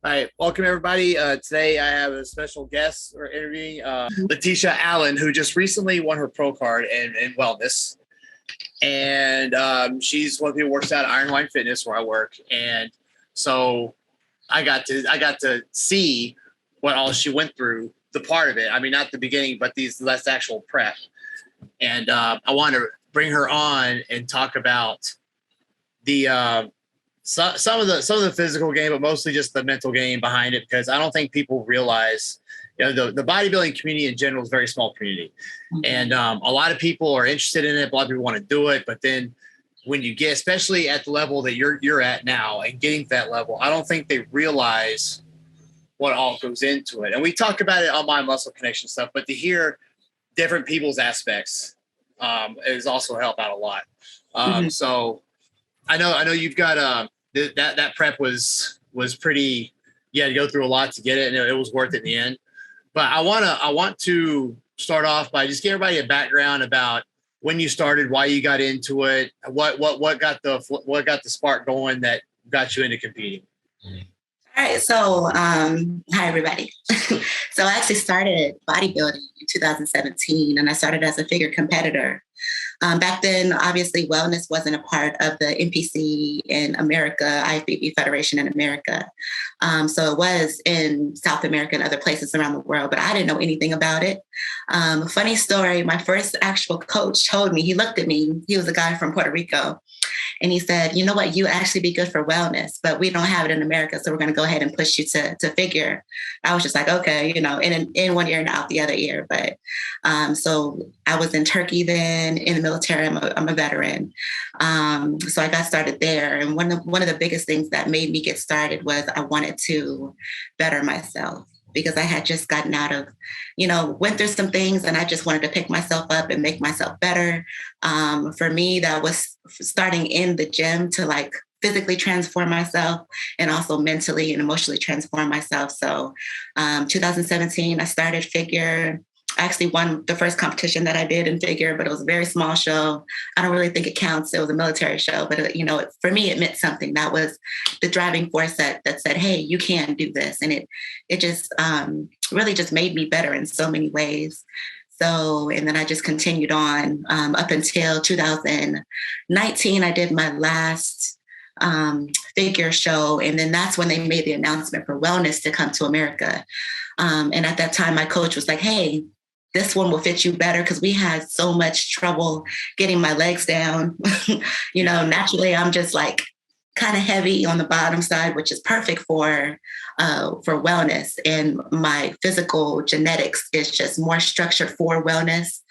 All right, welcome everybody. Today I have a special guest we're interviewing, Leticia Allen, who just recently won her pro card in wellness, and she's one of the people who works out at Iron Wine Fitness where I work, and so I got to see what all she went through, the part of it. I mean, not the beginning, but that's actual prep, and I want to bring her on and talk about the. Some of the physical game, but mostly just the mental game behind it, because I don't think people realize, the bodybuilding community in general is a very small community. Mm-hmm. And a lot of people are interested in it. A lot of people want to do it. But then when you get, especially at the level that you're at now and getting to that level, I don't think they realize what all goes into it. And we talk about it on my muscle connection stuff, but to hear different people's aspects is also help out a lot. So I know you've got that prep was pretty. You had to go through a lot to get it, and it was worth it in the end. But I want to start off by just giving everybody a background about when you started, why you got into it, what got the spark going that got you into competing. All right, so hi everybody. So I actually started bodybuilding in 2017, and I started as a figure competitor. Back then, obviously, wellness wasn't a part of the NPC in America, IFBB Federation in America. So it was in South America and other places around the world, but I didn't know anything about it. Funny story, my first actual coach told me, he looked at me, he was a guy from Puerto Rico, and he said, you know what, you actually be good for wellness, but we don't have it in America, so we're going to go ahead and push you to figure. I was just like, okay, in one ear and out the other ear. But so I was in Turkey then, in the military. I'm a veteran. So I got started there. And one of the biggest things that made me get started was I wanted to better myself, because I had just gotten out of, went through some things, and I just wanted to pick myself up and make myself better. For me, that was starting in the gym to physically transform myself, and also mentally and emotionally transform myself. So 2017, I started figure. I actually won the first competition that I did in figure, but it was a very small show. I don't really think it counts. It was a military show, but for me, it meant something. That was the driving force that said, hey, you can do this. And it just really just made me better in so many ways. So, and then I just continued on up until 2019. I did my last figure show. And then that's when they made the announcement for wellness to come to America. And at that time, my coach was like, hey, this one will fit you better, because we had so much trouble getting my legs down. Naturally, I'm just kind of heavy on the bottom side, which is perfect for wellness. And my physical genetics is just more structured for wellness.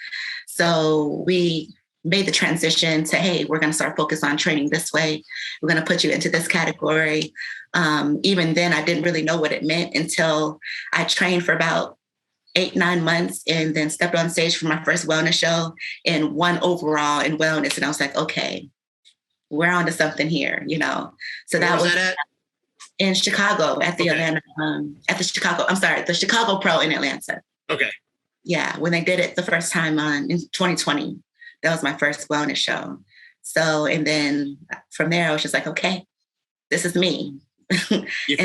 So we made the transition to, hey, we're going to start focus on training this way. We're going to put you into this category. Even then, I didn't really know what it meant until I trained for about 8-9 months, and then stepped on stage for my first wellness show and won overall in wellness. And I was like, okay, we're on to something here, So that was that in Chicago at the Atlanta, the Chicago Pro in Atlanta. Okay. Yeah, when they did it the first time in 2020, that was my first wellness show. So, and then from there, I was just like, okay, this is me. You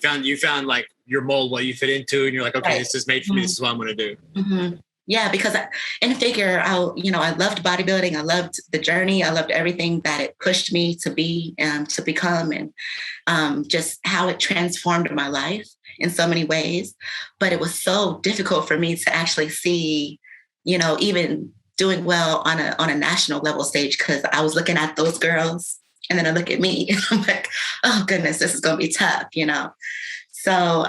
found your mold, what you fit into, and you're like, okay, right, this is made for me. This is what I'm going to do. Mm-hmm. Yeah, because in figure, I loved bodybuilding. I loved the journey. I loved everything that it pushed me to be and to become, and just how it transformed my life in so many ways. But it was so difficult for me to actually see, even doing well on a national level stage, because I was looking at those girls, and then I look at me, and I'm like, oh goodness, this is going to be tough, So,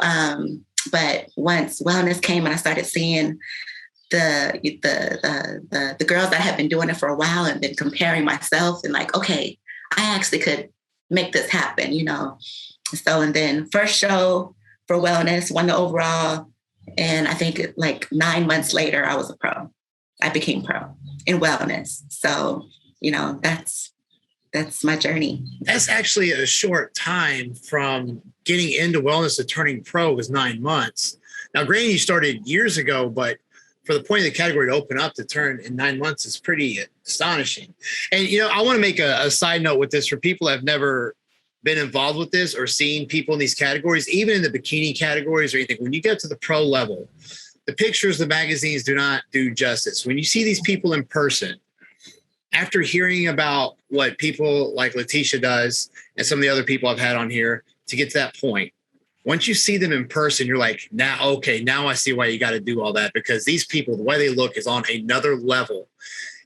but once wellness came and I started seeing the girls that have been doing it for a while, and been comparing myself, and okay, I actually could make this happen, So, and then first show for wellness, won the overall. And I think 9 months later, I was a pro. I became pro in wellness. So, that's my journey. That's actually a short time from getting into wellness to turning pro, was 9 months. Now, granted, you started years ago, but for the point of the category to open up to turn in 9 months is pretty astonishing. And, I want to make a side note with this for people that have never been involved with this or seen people in these categories, even in the bikini categories or anything, when you get to the pro level, the pictures, the magazines do not do justice. When you see these people in person, after hearing about what people like Leticia does and some of the other people I've had on here to get to that point, once you see them in person, you're like, now I see why you got to do all that, because these people, the way they look is on another level.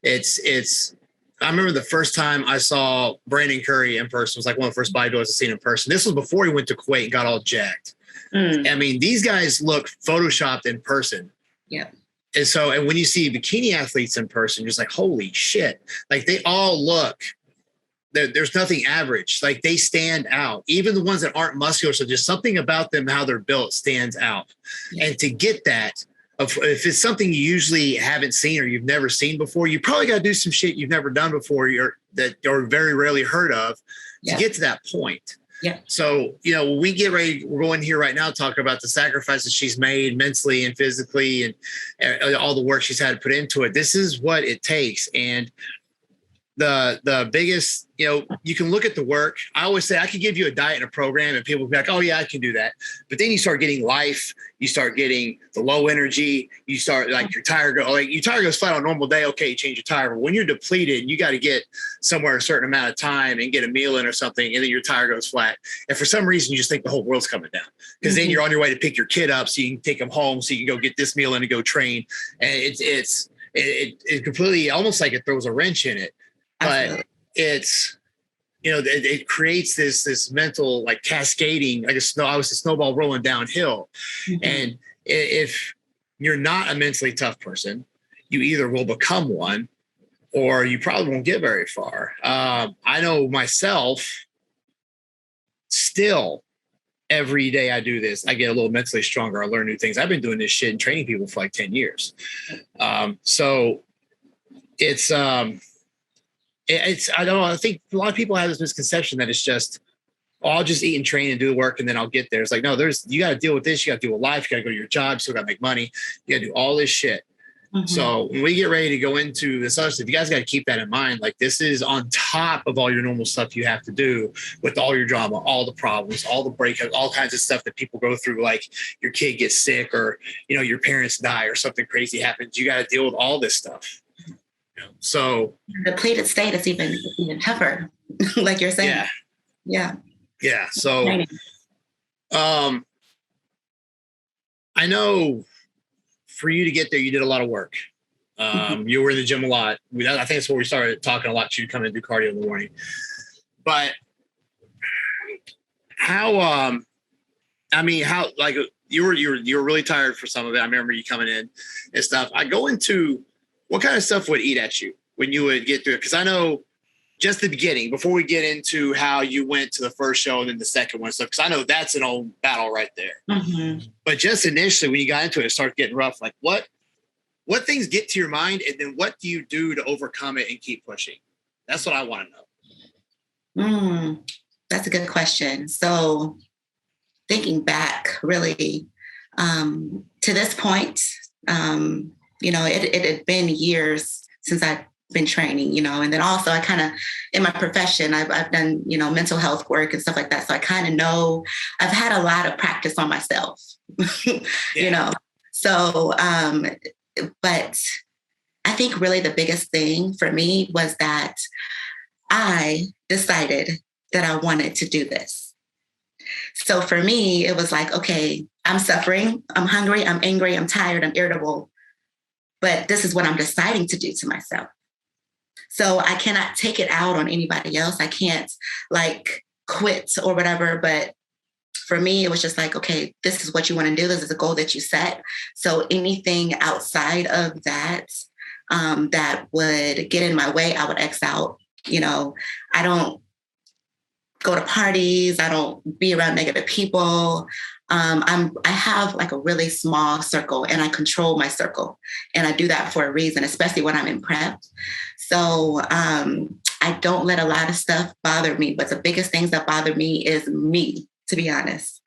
I remember the first time I saw Brandon Curry in person, was like one of the first bodybuilders I've seen in person. This was before he went to Kuwait and got all jacked. I mean, these guys look photoshopped in person. Yeah. And when you see bikini athletes in person, you're just like, holy shit. Like they all look, there's nothing average. Like they stand out. Even the ones that aren't muscular. So just something about them, how they're built, stands out. Yeah. And to get that, if it's something you usually haven't seen or you've never seen before, you probably got to do some shit you've never done before or very rarely heard of to get to that point. Yeah. So, when we get ready, we're going here right now to talk about the sacrifices she's made mentally and physically and all the work she's had to put into it. This is what it takes. And the biggest, you can look at the work. I always say I could give you a diet and a program and people will be like, oh yeah, I can do that. But then you start getting life, you start getting the low energy, you start like your tire goes flat on a normal day. Okay. You change your tire. But when you're depleted, you got to get somewhere a certain amount of time and get a meal in or something. And then your tire goes flat. And for some reason, you just think the whole world's coming down because then you're on your way to pick your kid up so you can take them home so you can go get this meal in and go train. And it completely almost like it throws a wrench in it. But it's, it creates this mental like cascading, like a snowball rolling downhill. And if you're not a mentally tough person, you either will become one or you probably won't get very far. I know myself still every day I do this, I get a little mentally stronger. I learn new things. I've been doing this shit and training people for like 10 years. So it's, I don't know. I think a lot of people have this misconception that it's just, I'll just eat and train and do the work and then I'll get there. It's like, no, you got to deal with this. You got to deal with life. You got to go to your job. You still got to make money. You got to do all this shit. So when we get ready to go into this other stuff, you guys got to keep that in mind. Like this is on top of all your normal stuff you have to do with all your drama, all the problems, all the breakups, all kinds of stuff that people go through. Like your kid gets sick or, your parents die or something crazy happens. You got to deal with all this stuff. So the depleted state is even tougher, like you're saying. Yeah. So, I know for you to get there, you did a lot of work. You were in the gym a lot. I think that's where we started talking a lot. You'd come and do cardio in the morning. But how like you were really tired for some of it. I remember you coming in and stuff. I go into what kind of stuff would eat at you when you would get through it? Because I know just the beginning, before we get into how you went to the first show and then the second one, stuff, because I know that's an old battle right there. But just initially, when you got into it, it started getting rough. Like what things get to your mind, and then what do you do to overcome it and keep pushing? That's what I want to know. That's a good question. So thinking back, really, to this point, it had been years since I've been training, and then also I kind of, in my profession, I've done, mental health work and stuff like that. So I kind of know I've had a lot of practice on myself, So, but I think really the biggest thing for me was that I decided that I wanted to do this. So for me, it was like, okay, I'm suffering, I'm hungry, I'm angry, I'm tired, I'm irritable. But this is what I'm deciding to do to myself. So I cannot take it out on anybody else. I can't like quit or whatever. But for me, it was just like, okay, this is what you want to do. This is a goal that you set. So anything outside of that, that would get in my way, I would X out. I don't go to parties. I don't be around negative people. I have like a really small circle and I control my circle, and I do that for a reason, especially when I'm in prep. So I don't let a lot of stuff bother me, but the biggest things that bother me is me, to be honest,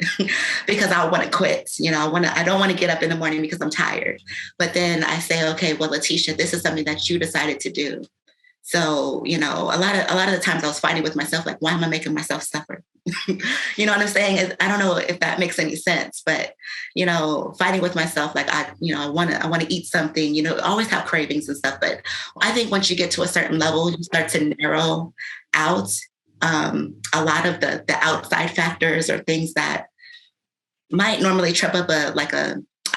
because I want to quit. I don't want to get up in the morning because I'm tired. But then I say, okay, well, Leticia, this is something that you decided to do. So, a lot of the times I was fighting with myself, like, why am I making myself suffer? You know what I'm saying? I don't know if that makes any sense, but, fighting with myself, like I want to eat something, always have cravings and stuff. But I think once you get to a certain level, you start to narrow out a lot of the outside factors or things that might normally trip up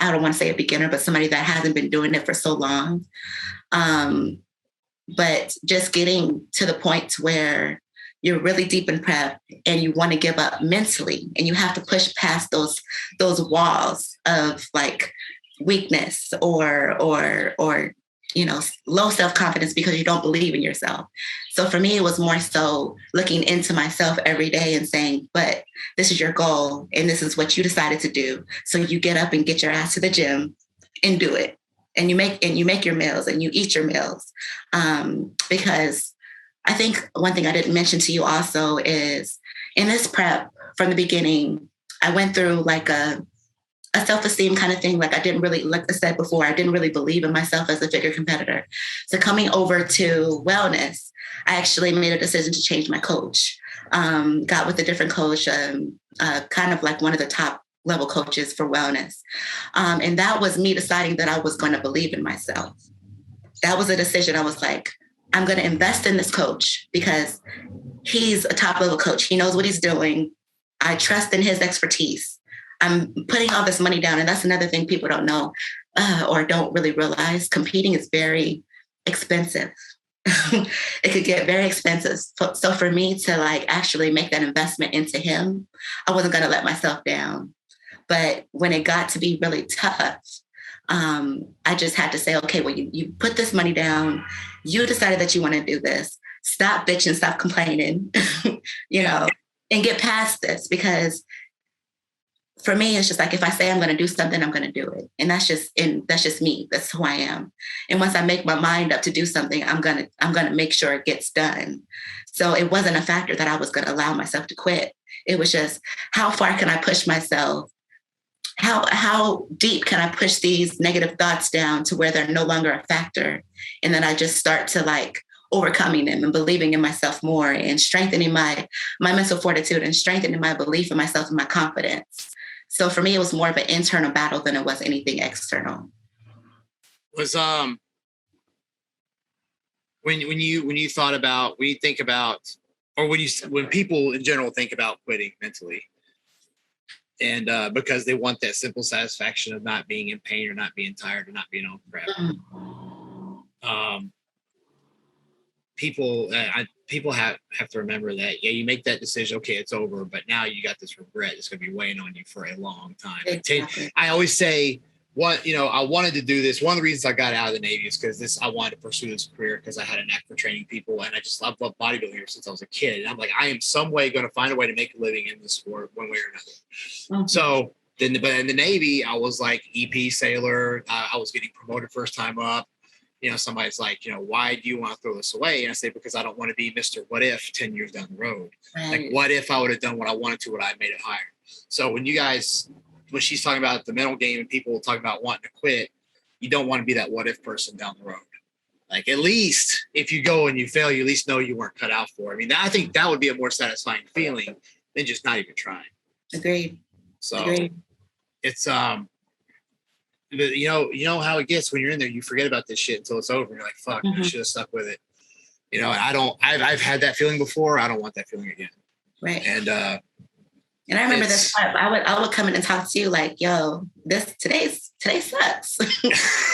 I don't want to say a beginner, but somebody that hasn't been doing it for so long. But just getting to the point where you're really deep in prep and you want to give up mentally, and you have to push past those walls of like weakness or low self-confidence because you don't believe in yourself. So for me, it was more so looking into myself every day and saying, but this is your goal and this is what you decided to do. So you get up and get your ass to the gym and do it. And you make your meals and you eat your meals. Because I think one thing I didn't mention to you also is in this prep from the beginning, I went through like a self-esteem kind of thing. Like I didn't really, like I said before, I didn't really believe in myself as a figure competitor. So coming over to wellness, I actually made a decision to change my coach. Got with a different coach, kind of like one of the top level coaches for wellness. And that was me deciding that I was going to believe in myself. That was a decision. I was like, I'm going to invest in this coach because he's a top level coach. He knows what he's doing. I trust in his expertise. I'm putting all this money down. And that's another thing people don't know or don't really realize. Competing is very expensive. It could get very expensive. So for me to like actually make that investment into him, I wasn't going to let myself down. But when it got to be really tough, I just had to say, okay, well, you put this money down. You decided that you want to do this. Stop bitching, stop complaining, and get past this. Because for me, it's just like, if I say I'm going to do something, I'm going to do it. And that's just me. That's who I am. And once I make my mind up to do something, I'm going to make sure it gets done. So it wasn't a factor that I was going to allow myself to quit. It was just, how far can I push myself? How deep can I push these negative thoughts down to where they're no longer a factor? And then I just start to like overcoming them and believing in myself more and strengthening my mental fortitude and strengthening my belief in myself and my confidence. So for me, it was more of an internal battle than it was anything external. Was when you thought about, when you think about, or when people in general think about quitting mentally, and because they want that simple satisfaction of not being in pain or not being tired or not being on prep. People have to remember that, you make that decision, okay, it's over, but now you got this regret that's going to be weighing on you for a long time. Exactly. I always say, I wanted to do this. One of the reasons I got out of the Navy is because I wanted to pursue this career because I had a knack for training people, and I just loved bodybuilding since I was a kid. And I'm like, I am some way going to find a way to make a living in this sport one way or another. Mm-hmm. So but in the Navy, I was like EP sailor. I was getting promoted first time up. Somebody's like, why do you want to throw this away? And I say, because I don't want to be Mr. What If 10 years down the road. Right. Like, what if I would have done what I wanted to, would I have made it higher? So when she's talking about the mental game and people talking about wanting to quit, you don't want to be that what if person down the road. Like, at least if you go and you fail, you at least know you weren't cut out for it. I mean, I think that would be a more satisfying feeling than just not even trying. Agreed. So it's, but you know how it gets when you're in there, you forget about this shit until it's over. You're like, fuck, I should have stuck with it. I've had that feeling before. I don't want that feeling again. Right. And I remember this part. I would come in and talk to you like, yo, today sucks.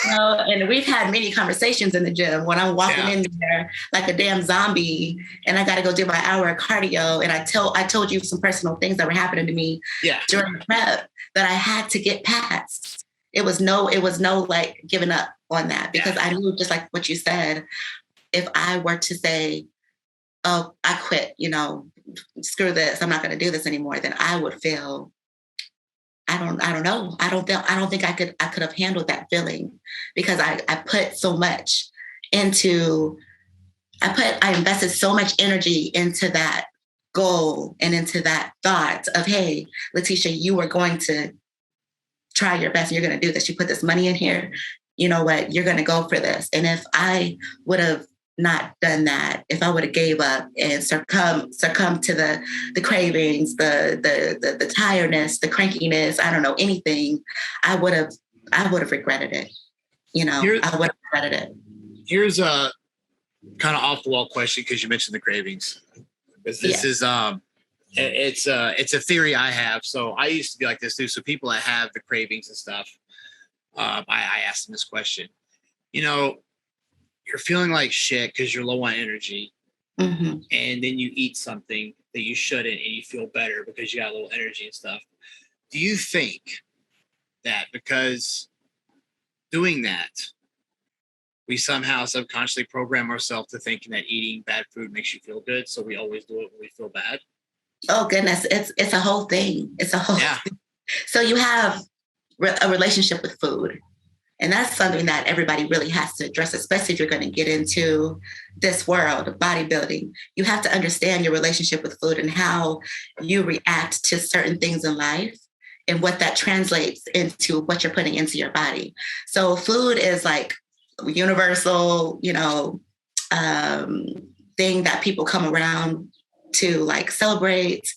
And we've had many conversations in the gym when I'm walking in there like a damn zombie and I got to go do my hour of cardio. And I told you some personal things that were happening to me during prep that I had to get past. It was no like giving up on that because I knew, just like what you said, if I were to say, oh, I quit, screw this, I'm not going to do this anymore, then I would feel, I don't know. I don't think I could have handled that feeling because I put so much into, I invested so much energy into that goal and into that thought of, hey, Leticia, you are going to try your best and you're going to do this. You put this money in here. You know what? You're going to go for this. And if I would have not done that, if I would have gave up and succumbed to the cravings, the tiredness, the crankiness, I don't know, anything, I would have regretted it. I would have regretted it. Here's a kind of off the wall question, because you mentioned the cravings. Because this is it's a theory I have. So I used to be like this too. So people that have the cravings and stuff, I asked them this question. You're feeling like shit because you're low on energy, and then you eat something that you shouldn't, and you feel better because you got a little energy and stuff. Do you think that because doing that, we somehow subconsciously program ourselves to thinking that eating bad food makes you feel good, so we always do it when we feel bad? Oh goodness, it's a whole thing. It's a whole thing. So you have a relationship with food. And that's something that everybody really has to address, especially if you're going to get into this world of bodybuilding. You have to understand your relationship with food and how you react to certain things in life and what that translates into what you're putting into your body. So food is like a universal, thing that people come around to like celebrate.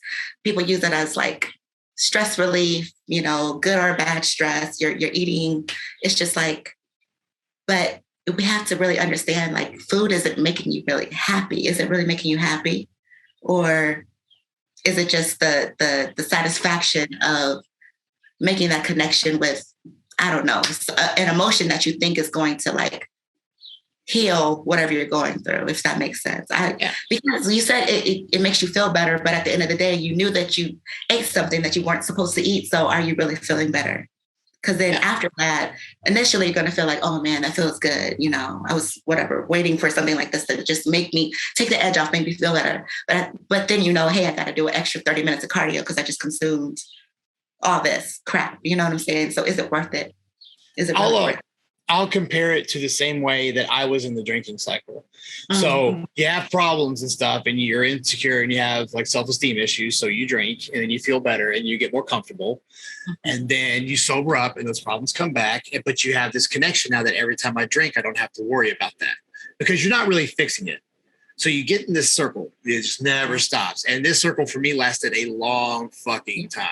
People use it as like stress relief, good or bad stress, you're eating. It's just like, but we have to really understand, like, food isn't making you really happy. Is it really making you happy? Or is it just the satisfaction of making that connection with, I don't know, an emotion that you think is going to like heal whatever you're going through, if that makes sense. Because you said it makes you feel better, but at the end of the day, you knew that you ate something that you weren't supposed to eat. So are you really feeling better? Because then after that, initially you're going to feel like, oh man, that feels good. I was waiting for something like this to just make me take the edge off, make me feel better. But then, hey, I got to do an extra 30 minutes of cardio because I just consumed all this crap. You know what I'm saying? So is it worth it? Is it worth it? I'll compare it to the same way that I was in the drinking cycle. So you have problems and stuff, and you're insecure, and you have like self-esteem issues. So you drink, and then you feel better, and you get more comfortable, and then you sober up, and those problems come back. But you have this connection now that every time I drink, I don't have to worry about that because you're not really fixing it. So you get in this circle; it just never stops. And this circle for me lasted a long fucking time.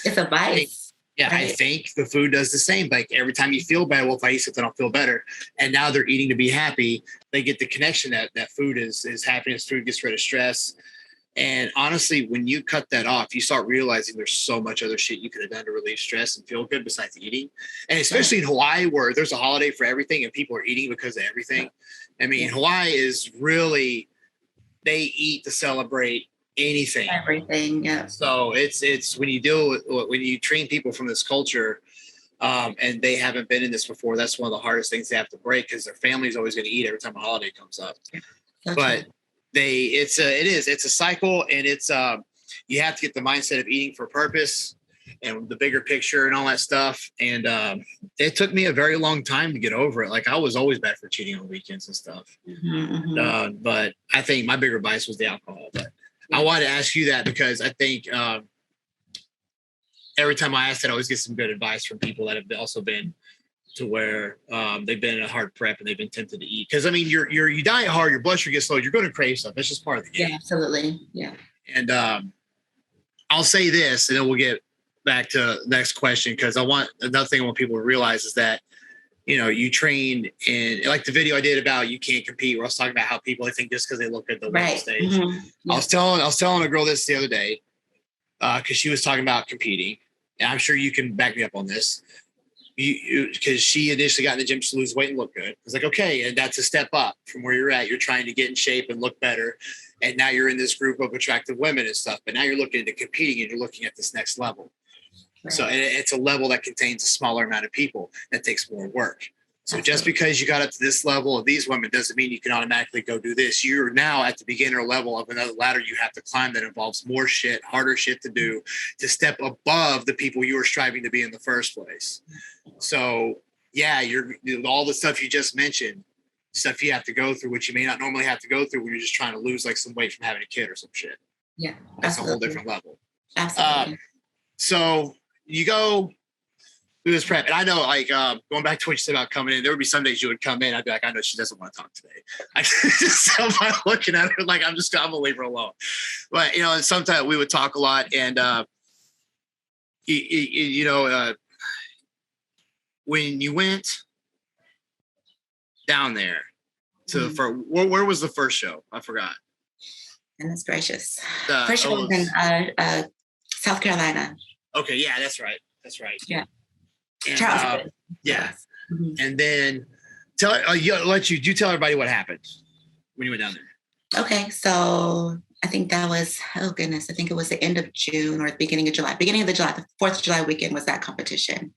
It's a vice. Yeah, right. I think the food does the same. Like every time you feel bad, well, if I eat something, I'll feel better. And now they're eating to be happy. They get the connection that food is happiness. Food gets rid of stress. And honestly, when you cut that off, you start realizing there's so much other shit you could have done to relieve stress and feel good besides eating. And especially in Hawaii, where there's a holiday for everything and people are eating because of everything. I mean, Hawaii is really, they eat to celebrate everything. Yeah. So it's when you train people from this culture, and they haven't been in this before, that's one of the hardest things they have to break because their family's always going to eat every time a holiday comes up. But it's a cycle, and it's you have to get the mindset of eating for purpose and the bigger picture and all that stuff. And it took me a very long time to get over it. Like I was always bad for cheating on weekends and stuff. But I think my bigger vice was the alcohol. But I wanted to ask you that because I think every time I ask it, I always get some good advice from people that have also been to where they've been in a hard prep and they've been tempted to eat. Because I mean, you diet hard, your blood sugar gets low, you're going to crave stuff. That's just part of the game. Yeah, absolutely. Yeah. And I'll say this, and then we'll get back to the next question, because another thing I want people to realize is that you train in, like the video I did about you can't compete, where I was talking about how people, I think just because they look at the world stage. Yeah. I was telling a girl this the other day because she was talking about competing, and I'm sure you can back me up on this. Because she initially got in the gym to lose weight and look good. I was like, okay, and that's a step up from where you're at. You're trying to get in shape and look better, and now you're in this group of attractive women and stuff. But now you're looking into competing, and you're looking at this next level. Right. So it's a level that contains a smaller amount of people that takes more work. So just because you got up to this level of these women doesn't mean you can automatically go do this. You're now at the beginner level of another ladder you have to climb that involves more shit, harder shit to do to step above the people you were striving to be in the first place. So yeah, you're all the stuff you just mentioned, stuff you have to go through, which you may not normally have to go through when you're just trying to lose like some weight from having a kid or some shit. Yeah, that's a whole different level. Absolutely. So you go through this prep. And I know, like, going back to what you said about coming in, there would be some days you would come in, I'd be like, I know she doesn't want to talk today. I just tell by looking at her, like, I'm gonna leave her alone. But, you know, sometimes we would talk a lot, and when you went down there to for where was the first show? I forgot. Goodness gracious. First show was in South Carolina. Okay, yeah, that's right. Yeah. And, Charleston. Yeah. Mm-hmm. And then you tell everybody what happened when you went down there. Okay, so I think that was, I think it was the end of June or the beginning of July. Beginning of the 4th of July weekend was that competition.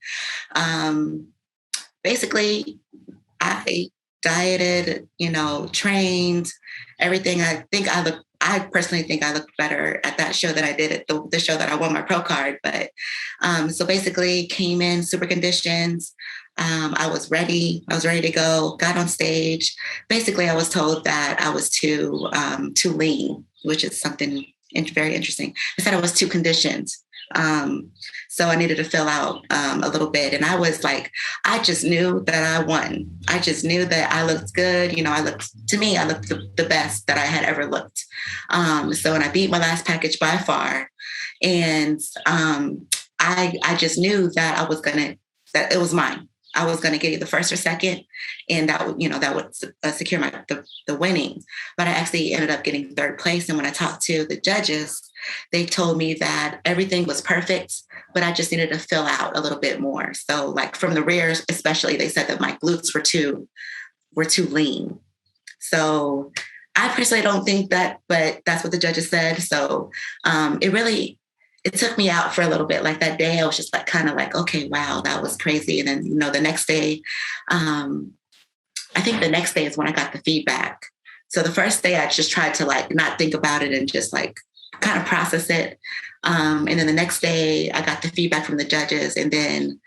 Basically, I dieted, trained, everything. I personally think I looked better at that show than I did at the show that I won my pro card. But so basically came in super conditions. I was ready to go, got on stage. Basically, I was told that I was too lean, which is something very interesting. I said I was too conditioned. So I needed to fill out a little bit. And I was like, I just knew that I won. I just knew that I looked good. I looked the best that I had ever looked. So when I beat my last package by far, and I just knew that that it was mine. I was going to get either first or second, and that would secure the winning. But I actually ended up getting third place. And when I talked to the judges, they told me that everything was perfect, but I just needed to fill out a little bit more. So, like from the rear, especially, they said that my glutes were too lean. So I personally don't think that, but that's what the judges said. So it took me out for a little bit. Like that day, I was just kind of like, okay, wow, that was crazy. And then, the next day, I think the next day is when I got the feedback. So the first day I just tried to not think about it and just kind of process it. And then the next day I got the feedback from the judges. And then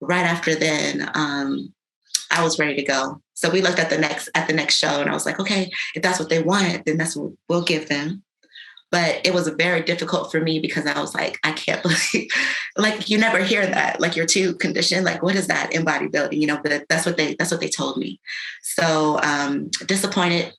right after then, I was ready to go. So we looked at the next show, and I was like, okay, if that's what they want, then that's what we'll give them. But it was very difficult for me because I was like, I can't believe, you never hear that, you're too conditioned. What is that in bodybuilding? But that's what they told me. So disappointed.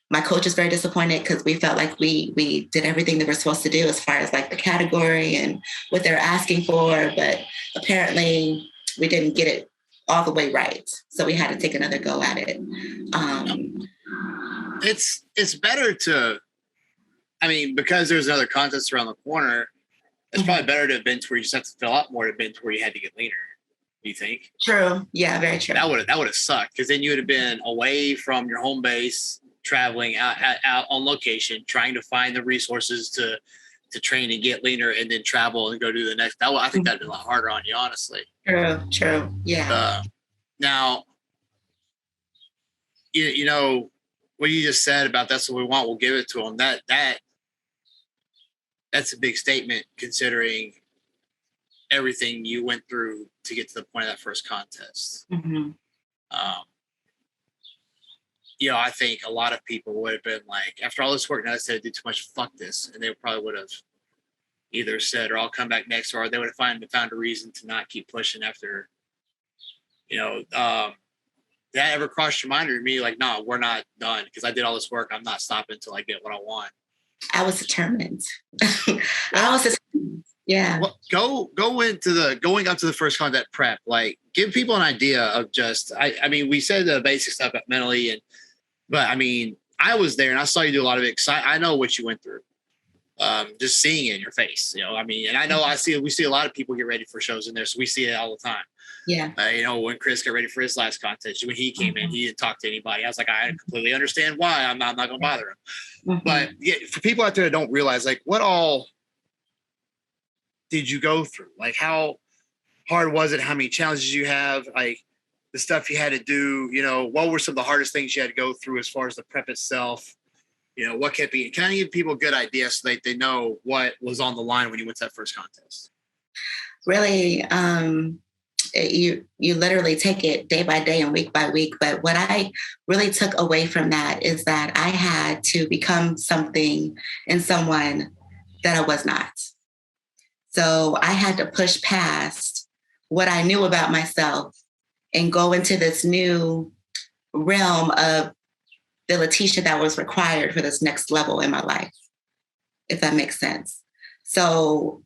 My coach is very disappointed because we felt like we did everything that we're supposed to do as far as the category and what they're asking for. But apparently we didn't get it all the way right. So we had to take another go at it. It's better to, because there's another contest around the corner, it's probably better to have been to where you just have to fill out more than been to where you had to get leaner. Do you think? True. Yeah, very true. That would have sucked, because then you would have been away from your home base, traveling out on location, trying to find the resources to train and get leaner, and then travel and go do the next. I think that'd be a lot harder on you, honestly. True. Yeah. Now, what you just said about that's what we want, we'll give it to them. That's a big statement, considering everything you went through to get to the point of that first contest. Mm-hmm. I think a lot of people would have been like, after all this work, now I said I did too much, fuck this. And they probably would have either said, or I'll come back next, or they would have found a reason to not keep pushing after, did that ever cross your mind, or me no, we're not done because I did all this work. I'm not stopping until I get what I want. I was determined. Yeah. Well, going up to the first contact prep, give people an idea of just, we said the basic stuff mentally, but I was there and I saw you do a lot of it. I know what you went through. Just seeing it in your face, and I know we see a lot of people get ready for shows in there, so we see it all the time. Yeah. When Chris got ready for his last contest, when he came in, he didn't talk to anybody. I was like, I completely understand why. I'm not going to bother him. Mm-hmm. But yeah, for people out there that don't realize, what all did you go through? How hard was it? How many challenges you have? The stuff you had to do, what were some of the hardest things you had to go through as far as the prep itself? What kept you? Can I give people a good idea so they know what was on the line when you went to that first contest? Really, you literally take it day by day and week by week. But what I really took away from that is that I had to become something and someone that I was not. So I had to push past what I knew about myself and go into this new realm of the Leticia that was required for this next level in my life, if that makes sense. So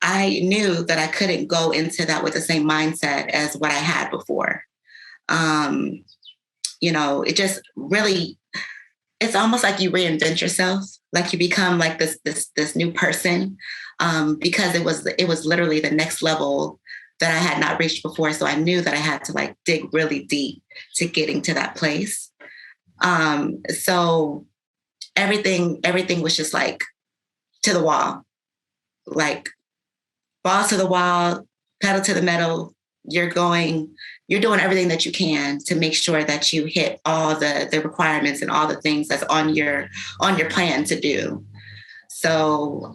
I knew that I couldn't go into that with the same mindset as what I had before. It just really, it's almost like you reinvent yourself, like you become like this new person, because it was literally the next level that I had not reached before. So I knew that I had to like dig really deep to getting to that place. So everything was just like to the wall, like balls to the wall, pedal to the metal. You're doing everything that you can to make sure that you hit all the requirements and all the things that's on your plan to do. So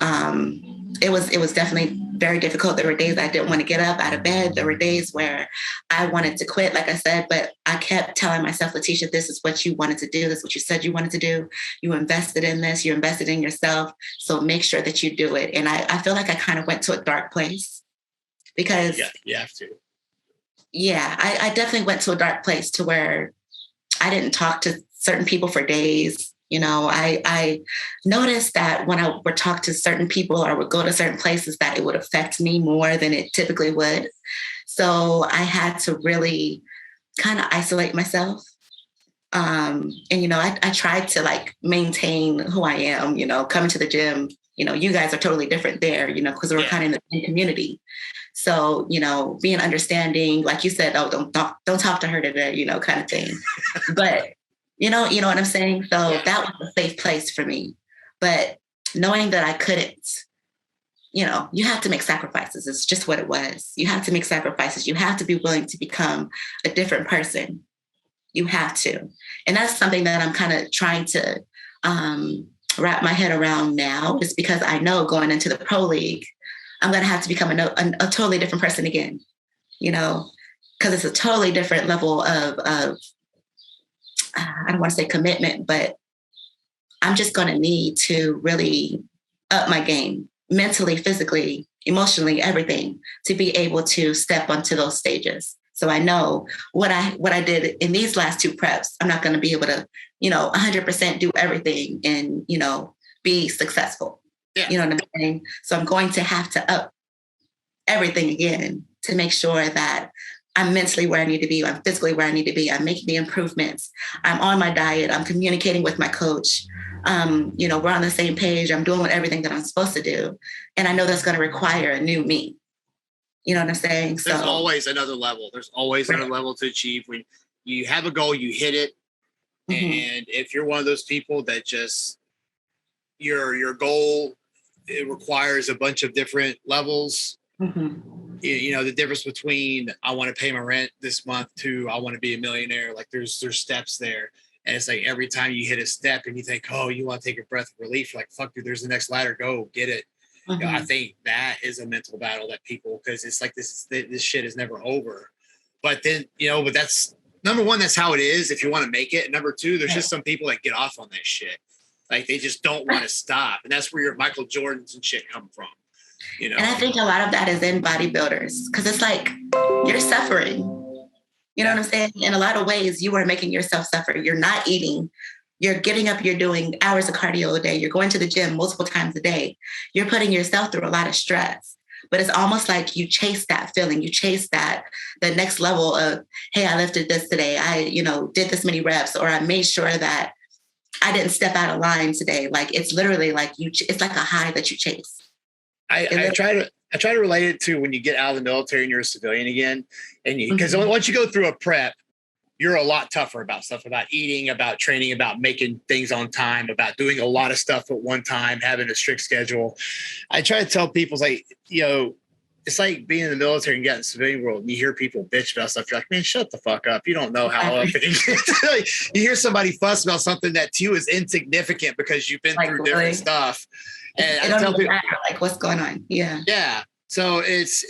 it was definitely very difficult. There were days I didn't want to get up out of bed. There were days where I wanted to quit, like I said, but I kept telling myself, Leticia, this is what you wanted to do. This is what you said you wanted to do. You invested in this. You invested in yourself. So make sure that you do it. And I feel like I kind of went to a dark place because you have to. Yeah, I definitely went to a dark place to where I didn't talk to certain people for days. I noticed that when I would talk to certain people or would go to certain places that it would affect me more than it typically would. So I had to really kind of isolate myself. I tried to like maintain who I am, coming to the gym. You guys are totally different there, because we're kind of in the same community. So, being understanding, like you said, oh, don't talk to her today, kind of thing. But you know what I'm saying? So that was a safe place for me. But knowing that I couldn't, you have to make sacrifices. It's just what it was. You have to make sacrifices. You have to be willing to become a different person. You have to. And that's something that I'm kind of trying to wrap my head around now, is because I know going into the pro league, I'm going to have to become a totally different person again, because it's a totally different level of I don't want to say commitment, but I'm just going to need to really up my game mentally, physically, emotionally, everything, to be able to step onto those stages. So I know what I did in these last two preps, I'm not going to be able to, 100% do everything and, be successful. Yeah. You know what I'm saying? So I'm going to have to up everything again to make sure that I'm mentally where I need to be. I'm physically where I need to be. I'm making the improvements. I'm on my diet. I'm communicating with my coach. We're on the same page. I'm doing everything that I'm supposed to do. And I know that's going to require a new me. You know what I'm saying? There's always another level. There's always another level to achieve. When you have a goal, you hit it. Mm-hmm. And if you're one of those people that just your goal, it requires a bunch of different levels. Mm-hmm. The difference between I want to pay my rent this month to I want to be a millionaire. Like there's steps there. And it's like every time you hit a step and you think, oh, you want to take a breath of relief. You're like, fuck, dude, there's the next ladder. Go get it. Mm-hmm. I think that is a mental battle that people, because it's like this shit is never over. But then, but that's number one, that's how it is if you want to make it. And number two, there's just some people that get off on that shit. Like they just don't want to stop. And that's where your Michael Jordans and shit come from. And I think a lot of that is in bodybuilders, because it's like you're suffering. You know what I'm saying? In a lot of ways, you are making yourself suffer. You're not eating. You're getting up. You're doing hours of cardio a day. You're going to the gym multiple times a day. You're putting yourself through a lot of stress. But it's almost like you chase that feeling. You chase the next level of, hey, I lifted this today. I, did this many reps, or I made sure that I didn't step out of line today. Like it's literally like it's like a high that you chase. I try to relate it to when you get out of the military and you're a civilian again, and because once you go through a prep, you're a lot tougher about stuff, about eating, about training, about making things on time, about doing a lot of stuff at one time, having a strict schedule. I try to tell people, it's like being in the military and getting in the civilian world, and you hear people bitch about stuff. You're like, man, shut the fuck up. You don't know how up it is. You hear somebody fuss about something that to you is insignificant because you've been through different stuff. And I tell people, like, what's going on? Yeah. Yeah. So it's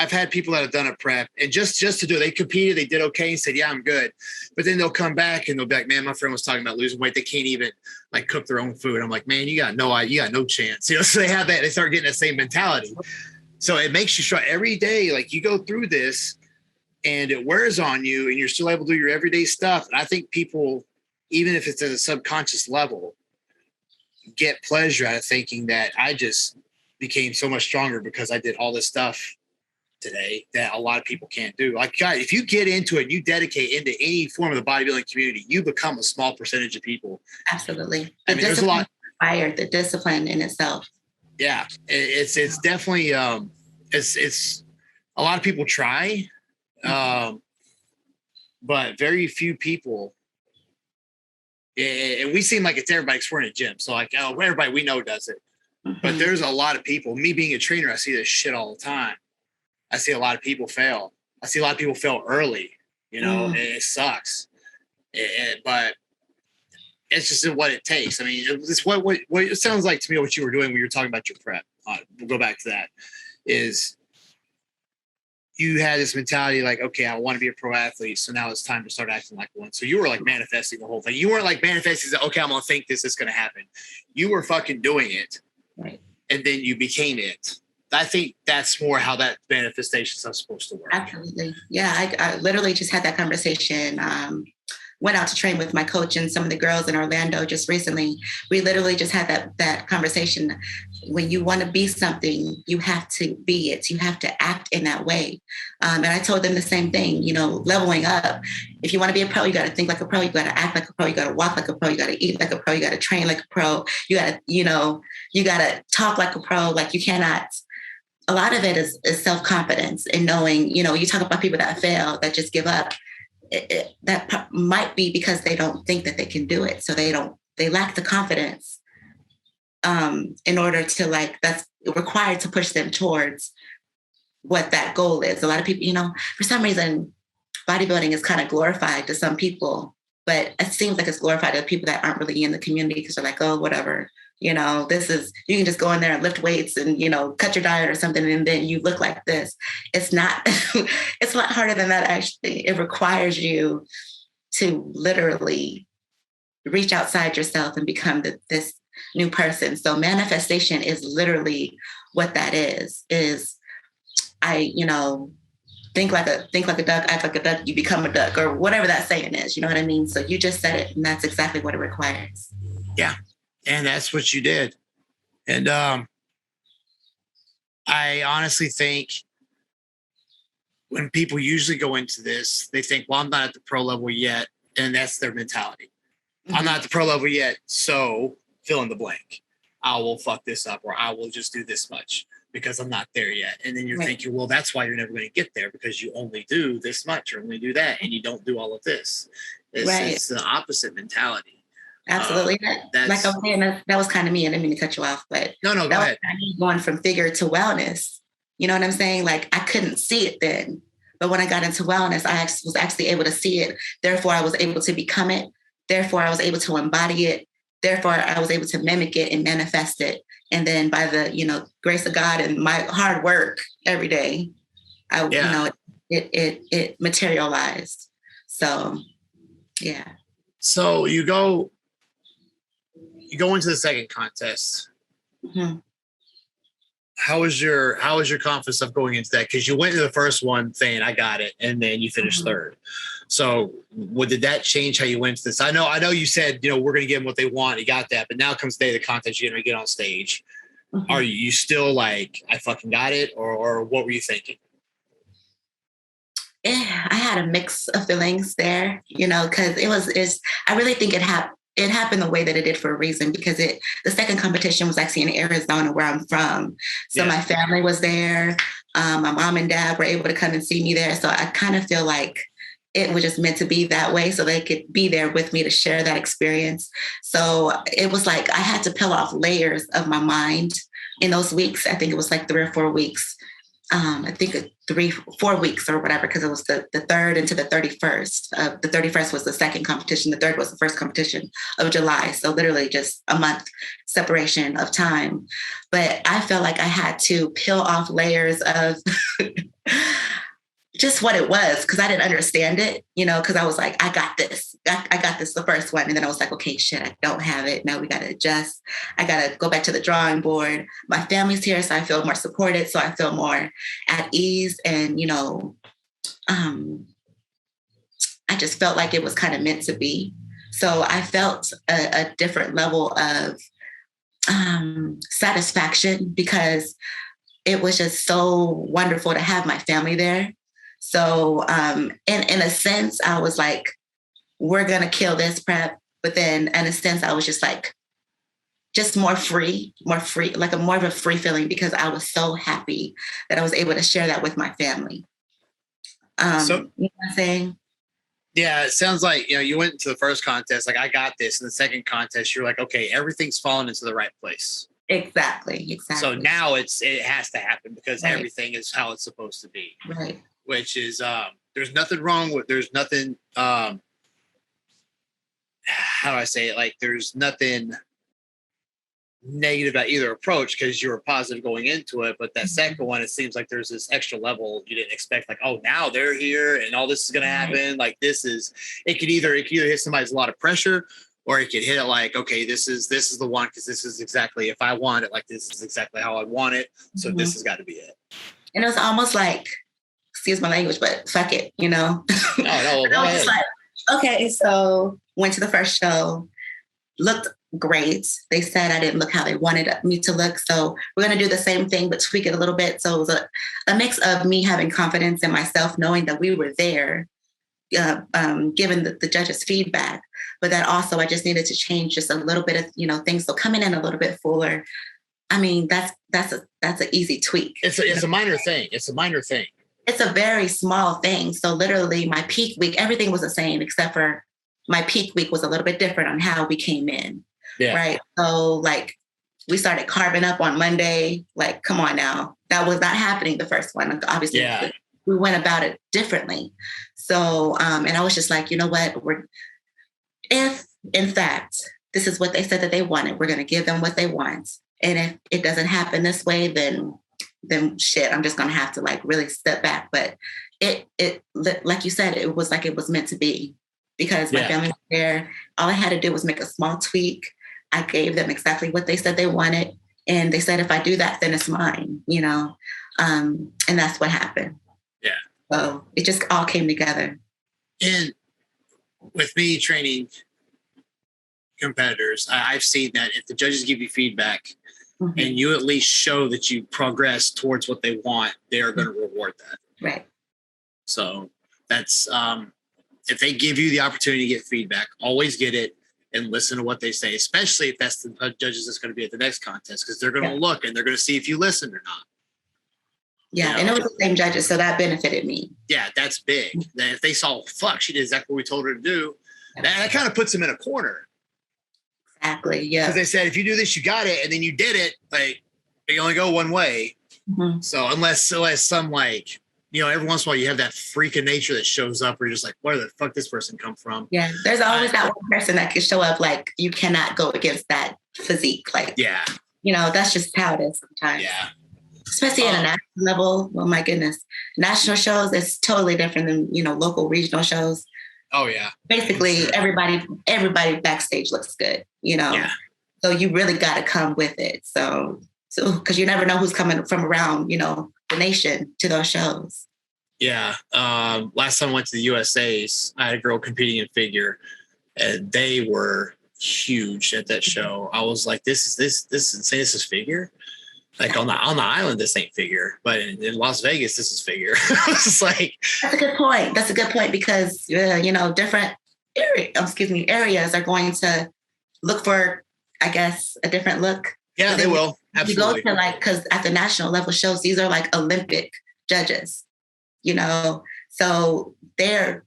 I've had people that have done a prep and just to do it, they competed, they did okay and said, yeah, I'm good. But then they'll come back and they'll be like, man, my friend was talking about losing weight. They can't even like cook their own food. I'm like, man, you got no chance. So they have that, they start getting that same mentality. So it makes you strong every day. Like you go through this and it wears on you and you're still able to do your everyday stuff. And I think people, even if it's at a subconscious level, get pleasure out of thinking that I just became so much stronger because I did all this stuff today that a lot of people can't do. Like, God, if you get into it and you dedicate into any form of the bodybuilding community, you become a small percentage of people. Absolutely. I mean, there's a lot. The discipline in itself. Yeah, it's definitely it's a lot of people try, but very few people. And we seem like it's everybody because we're in a gym. So like, oh, everybody we know does it. Mm-hmm. But there's a lot of people. Me being a trainer, I see this shit all the time. I see a lot of people fail. I see a lot of people fail early. You know, and it sucks. But it's just what it takes. I mean, it's what it sounds like to me. What you were doing when you were talking about your prep. We'll go back to that. Is you had this mentality like, okay, I want to be a pro athlete, so now it's time to start acting like one. So you were like manifesting the whole thing. You weren't like manifesting that, okay, I'm gonna think this is gonna happen. You were fucking doing it, right? And then you became it. I think that's more how that manifestation stuff's supposed to work. Absolutely, yeah. I literally just had that conversation. Went out to train with my coach and some of the girls in Orlando just recently. We literally just had that conversation. When you want to be something, you have to be it. You have to act in that way. And I told them the same thing, you know, leveling up. If you want to be a pro, you got to think like a pro. You got to act like a pro. You got to walk like a pro. You got to eat like a pro. You got to train like a pro. You got to, you know, you got to talk like a pro. Like you cannot. A lot of it is self-confidence and knowing, you know, you talk about people that fail, that just give up. That might be because they don't think that they can do it. So they lack the confidence in order to that's required to push them towards what that goal is. A lot of people, you know, for some reason, bodybuilding is kind of glorified to some people, but it seems like it's glorified to people that aren't really in the community because they're like, oh, whatever. You know, you can just go in there and lift weights and, you know, cut your diet or something. And then you look like this. It's not, it's a lot harder than that. Actually, it requires you to literally reach outside yourself and become this new person. So manifestation is literally what that is you know, think like a duck, act like a duck, you become a duck, or whatever that saying is, you know what I mean? So you just said it, and that's exactly what it requires. Yeah. And that's what you did. And I honestly think when people usually go into this, they think, well, I'm not at the pro level yet. And that's their mentality. Mm-hmm. I'm not at the pro level yet. So fill in the blank. I will fuck this up, or I will just do this much because I'm not there yet. And then you're thinking, well, that's why you're never going to get there, because you only do this much or only do that. And you don't do all of this. It's the opposite mentality. Absolutely. Like I was saying, that was kind of me. I didn't mean to cut you off, but no, go ahead. Going from figure to wellness. You know what I'm saying? Like I couldn't see it then, but when I got into wellness, I was actually able to see it. Therefore, I was able to become it. Therefore, I was able to embody it. Therefore, I was able to mimic it and manifest it. And then by the, you know, grace of God and my hard work every day, you know, it materialized. So, yeah. So you go into the second contest. Mm-hmm. How was your confidence of going into that? Because you went to the first one saying I got it, and then you finished third. So did that change how you went to this? I know you said, you know, we're going to give them what they want. You got that, but now comes the day of the contest, you're going to get on stage. Mm-hmm. Are you still like, I fucking got it, or what were you thinking? I had a mix of feelings there, you know, because I really think it happened the way that it did for a reason, because the second competition was actually in Arizona, where I'm from. So my family was there. My mom and dad were able to come and see me there. So I kind of feel like it was just meant to be that way, so they could be there with me to share that experience. So it was like I had to peel off layers of my mind in those weeks. I think it was like 3 or 4 weeks. I think 4 weeks or whatever, because it was the 3rd into the 31st. The 31st was the second competition. The 3rd was the first competition of July. So literally just a month separation of time. But I felt like I had to peel off layers of, just what it was, because I didn't understand it, because I was like, I got this. I got this the first one. And then I was like, okay, shit, I don't have it. Now we got to adjust. I got to go back to the drawing board. My family's here, so I feel more supported. So I feel more at ease. And, I just felt like it was kind of meant to be. So I felt a different level of satisfaction, because it was just so wonderful to have my family there. So in a sense, I was like, we're going to kill this prep. But then in a sense, I was just like, just more free, like more of a free feeling, because I was so happy that I was able to share that with my family. So, you know what I'm saying? Yeah, it sounds like, you went to the first contest, like, I got this. In the second contest, you're like, okay, everything's fallen into the right place. Exactly. So now it has to happen, because right. Everything is how it's supposed to be. Right. Which is, there's nothing wrong with, there's nothing, how do I say it? Like, there's nothing negative about either approach, because you were positive going into it. But that second one, it seems like there's this extra level you didn't expect. Like, oh, now they're here and all this is going to happen. Like, it could either hit somebody's a lot of pressure, or it could hit it like, okay, this is the one, because this is exactly, if I want it, like, this is exactly how I want it. So this has got to be it. And it was almost like, excuse my language, but fuck it, No, I was just like, okay, so went to the first show, looked great. They said I didn't look how they wanted me to look. So we're going to do the same thing, but tweak it a little bit. So it was a mix of me having confidence in myself, knowing that we were there, given the judges' feedback, but that also I just needed to change just a little bit of, things. So coming in a little bit fuller. I mean, that's an easy tweak. It's a minor thing. It's a minor thing. It's a very small thing. So literally my peak week, everything was the same, except for my peak week was a little bit different on how we came in. Yeah. Right. So like we started carving up on Monday. Like, come on now. That was not happening the first one. Obviously, yeah. We went about it differently. So, and I was just like, you know what? If in fact, this is what they said that they wanted, we're going to give them what they want. And if it doesn't happen this way, then shit, I'm just going to have to like really step back. But it, like you said, it was like it was meant to be, because my family was there. All I had to do was make a small tweak. I gave them exactly what they said they wanted. And they said, if I do that, then it's mine, and that's what happened. Yeah. So it just all came together. And with me training competitors, I've seen that if the judges give you feedback and you at least show that you progress towards what they want, they are going to reward that. Right. So that's, if they give you the opportunity to get feedback, always get it and listen to what they say, especially if that's the judges that's going to be at the next contest, because they're going to look and they're going to see if you listened or not. Yeah, and it was the same judges, so that benefited me. Yeah, that's big. Then if they saw, fuck, she did exactly what we told her to do, that kind of puts them in a corner. Exactly, yeah. Because they said, if you do this, you got it, and then you did it, like, you only go one way. So unless some, like, every once in a while you have that freak of nature that shows up where you're just like, where the fuck this person come from? Yeah, there's always that one person that can show up like you cannot go against that physique. Like, that's just how it is sometimes. Yeah. Especially at a national level. Oh my goodness. National shows is totally different than, local regional shows. Oh yeah. Basically everybody backstage looks good, Yeah. So you really got to come with it. So because you never know who's coming from around, the nation to those shows. Yeah. Last time I went to the USA's, I had a girl competing in figure, and they were huge at that show. I was like, this is insane. This is figure. Like on the island, this ain't figure, but in Las Vegas, this is figure. It's like, that's a good point. That's a good point, because different areas are going to look for, I guess, a different look. Yeah, they will. Absolutely. You go to because at the national level shows, these are like Olympic judges, So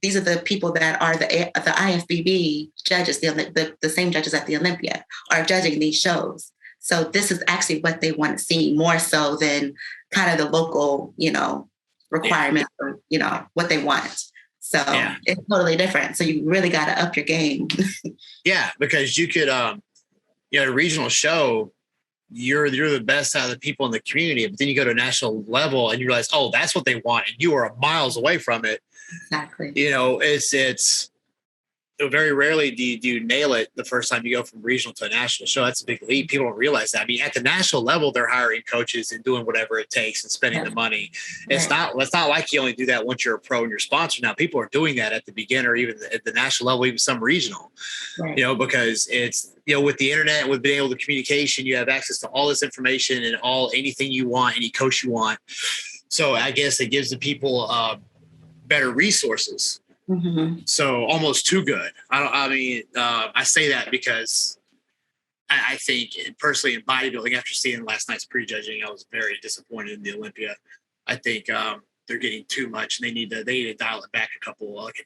these are the people that are the IFBB judges, the same judges at the Olympia are judging these shows. So this is actually what they want to see more so than kind of the local, requirements or, what they want. So it's totally different. So you really got to up your game. Yeah, because you could, at a regional show, you're the best out of the people in the community. But then you go to a national level and you realize, oh, that's what they want, and you are miles away from it. Exactly. It's very rarely do you nail it the first time you go from regional to a national show. That's a big leap. People don't realize that. I mean, at the national level, they're hiring coaches and doing whatever it takes and spending the money. It's not like you only do that once you're a pro and you're sponsored. Now, people are doing that at the beginning or even at the national level, even some regional, because it's, with the internet, with being able to communication, you have access to all this information and anything you want, any coach you want. So I guess it gives the people better resources. Mm-hmm. So almost too good. I say that because I think personally in bodybuilding, after seeing last night's prejudging, I was very disappointed in the Olympia. I think they're getting too much, and they need to dial it back a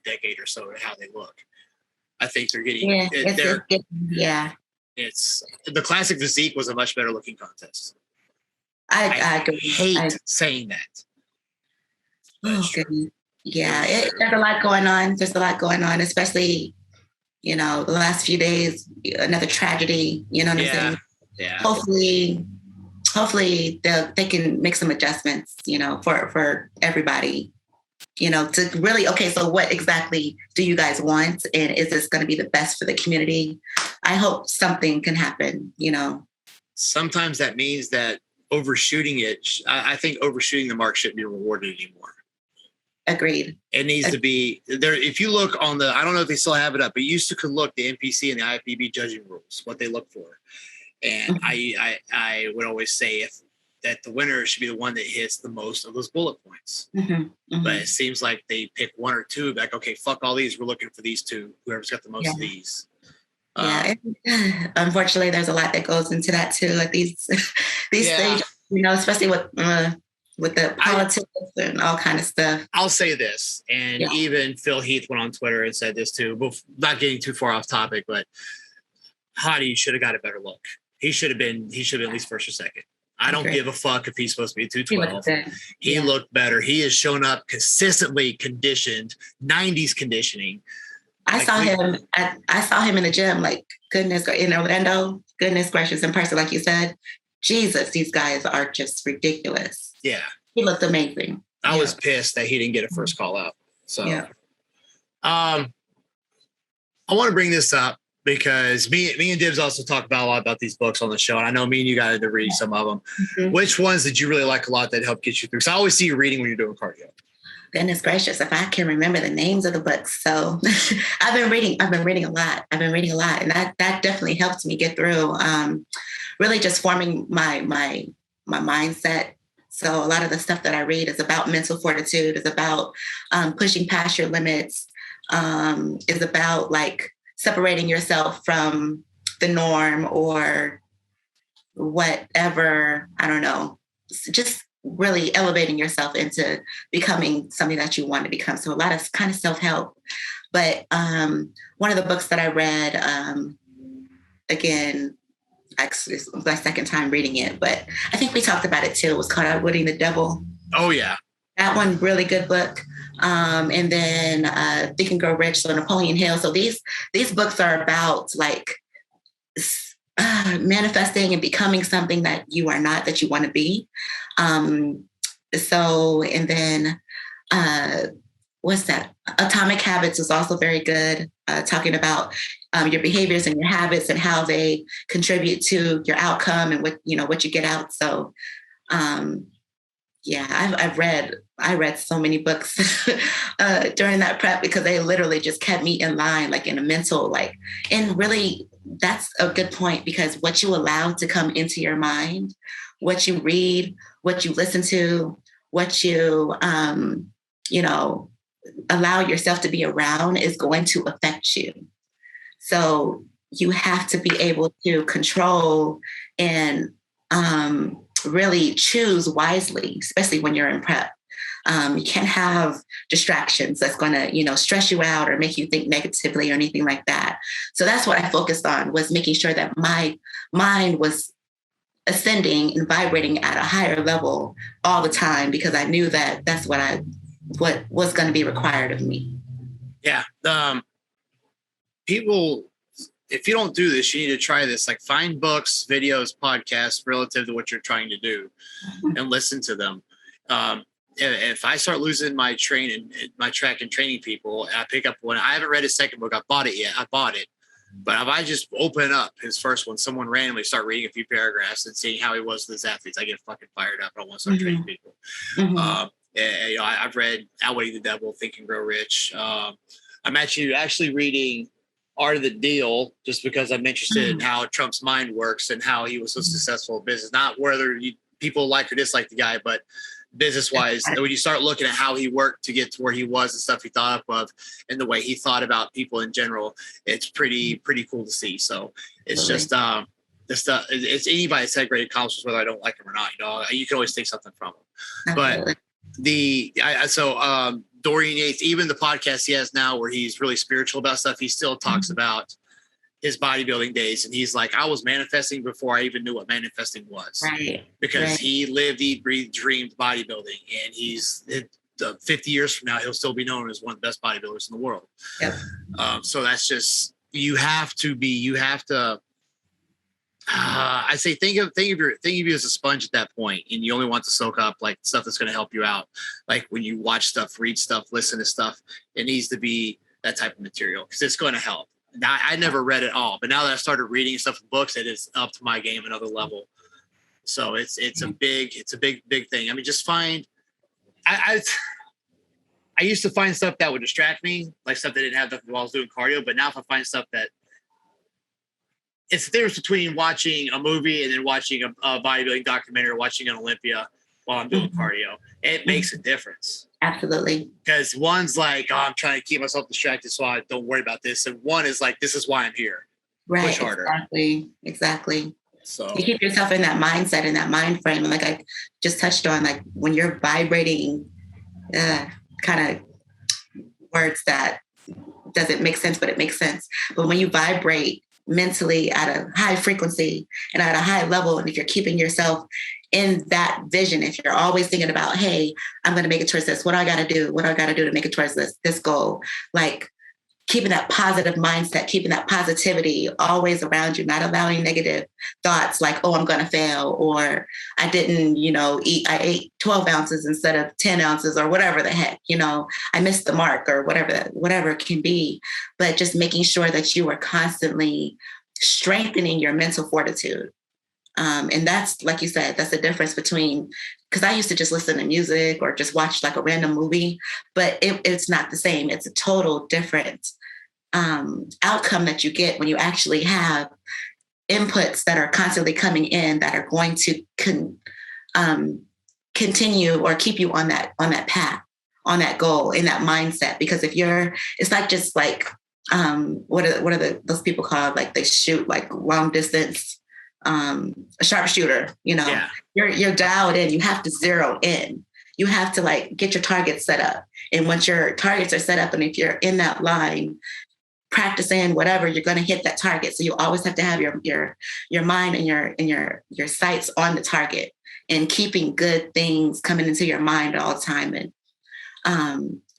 decade or so to how they look. I think they're getting It's the classic physique was a much better looking contest. I hate saying that. Oh, goodness. Yeah, there's a lot going on. There's a lot going on, especially, the last few days, another tragedy, you know what I'm saying? Yeah. Hopefully they can make some adjustments, for everybody, to really, okay, so what exactly do you guys want? And is this going to be the best for the community? I hope something can happen, Sometimes that means that overshooting it, I think overshooting the mark shouldn't be rewarded anymore. Agreed. It needs to be there. If you look on I don't know if they still have it up, but you used to could look the NPC and the IFBB judging rules, what they look for. And I would always say that the winner should be the one that hits the most of those bullet points. Mm-hmm. Mm-hmm. But it seems like they pick one or two, like, okay, fuck all these. We're looking for these two, whoever's got the most of these. Unfortunately, there's a lot that goes into that too. Like these stages, especially with the politics and all kind of stuff. I'll say this, and even Phil Heath went on Twitter and said this too, but not getting too far off topic, but Hodge should have got a better look. He should have been at least first or second. I don't give a fuck if he's supposed to be 212. He looked better. He has shown up consistently conditioned, 90s conditioning. I saw him in the gym, like, goodness, in Orlando, goodness gracious, in person, like you said. Jesus, these guys are just ridiculous. Yeah. He looked amazing. I was pissed that he didn't get a first call out. So I want to bring this up because me and Dibs also talk about a lot about these books on the show. And I know me and you got to read some of them. Mm-hmm. Which ones did you really like a lot that helped get you through? Because I always see you reading when you're doing cardio. Goodness gracious, if I can remember the names of the books. So I've been reading a lot. And that definitely helped me get through really just forming my mindset. So a lot of the stuff that I read is about mental fortitude, is about pushing past your limits, is about like separating yourself from the norm or whatever, I don't know, just really elevating yourself into becoming something that you want to become. So a lot of kind of self-help. But one of the books that I read, again, actually it was my second time reading it, but I think we talked about it too. It was called Outwitting the Devil. Oh yeah. That one, really good book. And then Think and Grow Rich, so Napoleon Hill. So these books are about like manifesting and becoming something that you are not, that you want to be. And then what's that? Atomic Habits is also very good, talking about your behaviors and your habits and how they contribute to your outcome and what you get out. So I read so many books during that prep because they literally just kept me in line, like in a mental, and really that's a good point, because what you allow to come into your mind, what you read, what you listen to, what you, allow yourself to be around is going to affect you. So you have to be able to control and really choose wisely, especially when you're in prep. You can't have distractions that's going to, stress you out or make you think negatively or anything like that. So that's what I focused on, was making sure that my mind was ascending and vibrating at a higher level all the time, because I knew that that's what was going to be required of me. Yeah. People if you don't do this, you need to try this. Like find books, videos, podcasts relative to what you're trying to do and listen to them. If I start losing my track and training people, and I pick up one, I haven't read his second book. I bought it yet. I bought it. But if I just open up his first one, someone randomly start reading a few paragraphs and seeing how he was with his athletes, I get fucking fired up. I want to start training people. And, I've read Outwitting the Devil, Think and Grow Rich. I'm actually reading Art of the Deal just because I'm interested in how Trump's mind works and how he was so successful in business. Not whether people like or dislike the guy, but business-wise, when you start looking at how he worked to get to where he was and stuff he thought up of and the way he thought about people in general, it's pretty cool to see. So it's just it's anybody that's had great accomplishments, whether I don't like him or not. You can always take something from him. But Dorian Yates, even the podcast he has now where he's really spiritual about stuff, he still talks about his bodybuilding days. And he's like, I was manifesting before I even knew what manifesting was. Right. Because he lived, eat, breathed, dreamed bodybuilding. And he's 50 years from now, he'll still be known as one of the best bodybuilders in the world. Yep. So that's just, I say think of you as a sponge at that point, and you only want to soak up like stuff that's going to help you out. Like when you watch stuff, read stuff, listen to stuff, it needs to be that type of material because it's going to help. Now, I never read it all, but now that I started reading stuff in books, it is up to my game another level. So it's a big thing. I mean, just find. I used to find stuff that would distract me, like stuff that didn't have nothing while I was doing cardio. But now if I find stuff that it's the difference between watching a movie and then watching a bodybuilding documentary or watching an Olympia while I'm doing cardio. It makes a difference. Absolutely. Because one's like, I'm trying to keep myself distracted so I don't worry about this. And one is like, this is why I'm here. Right. Push harder. Exactly. So you keep yourself in that mindset, in that mind frame. And like I just touched on, like when you're vibrating, kind of words that doesn't make sense, but it makes sense. But when you vibrate mentally at a high frequency and at a high level, and if you're keeping yourself in that vision, if you're always thinking about, hey, I'm going to make it towards this, what do I got to do to make it towards this goal, like keeping that positive mindset, keeping that positivity always around you, not allowing negative thoughts like, oh, I'm going to fail, or I didn't, eat, I ate 12 ounces instead of 10 ounces or whatever the heck, I missed the mark or whatever it can be. But just making sure that you are constantly strengthening your mental fortitude. And that's, like you said, that's the difference between, because I used to just listen to music or just watch like a random movie, but it's not the same. It's a total different outcome that you get when you actually have inputs that are constantly coming in that are going to continue or keep you on that path, on that goal, in that mindset. Because it's not just like, what are those people called? Like they shoot like long distance, a sharpshooter, yeah. You're dialed in. You have to zero in. You have to like get your targets set up. And once your targets are set up, and if you're in that line, practicing whatever, you're going to hit that target. So you always have to have your mind and your sights on the target, and keeping good things coming into your mind all the time, and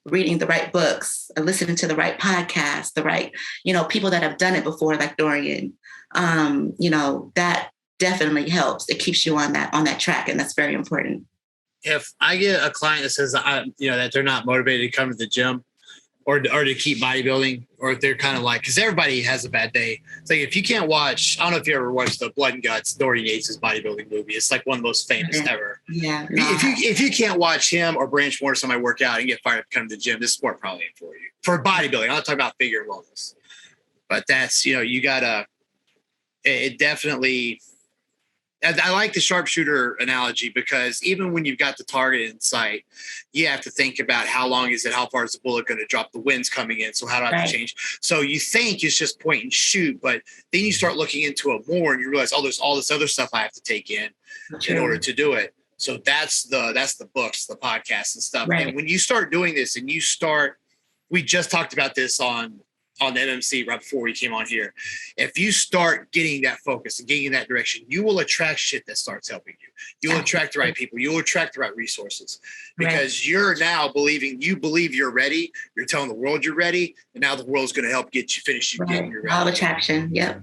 reading the right books, listening to the right podcasts, the right, people that have done it before, like Dorian. That definitely helps. It keeps you on that track, and that's very important. If I get a client that says that they're not motivated to come to the gym or to keep bodybuilding, or if they're kind of like, because everybody has a bad day. It's like, if you can't watch, I don't know if you ever watched the Blood and Guts, Dorian Yates' bodybuilding movie. It's like one of the most famous ever. Yeah. If you can't watch him or Branch Warner, somebody work out and get fired up to come to the gym, this sport probably ain't for you. For bodybuilding, I'm not talking about figure and wellness. But that's, you gotta, it definitely, I like the sharpshooter analogy, because even when you've got the target in sight, you have to think about how long is it? How far is the bullet going to drop? The wind's coming in. So how do I have to change? So you think it's just point and shoot, but then you start looking into it more and you realize, oh, there's all this other stuff I have to take in order to do it. So that's the books, the podcasts and stuff. Right. And when you start doing this and we just talked about this on on the MMC right before we came on here. If you start getting that focus and getting in that direction, you will attract shit that starts helping you. You'll attract the right people. You'll attract the right resources because you're now you believe you're ready. You're telling the world you're ready. And now the world's going to help get you finish you getting your ready. All attraction. Yep.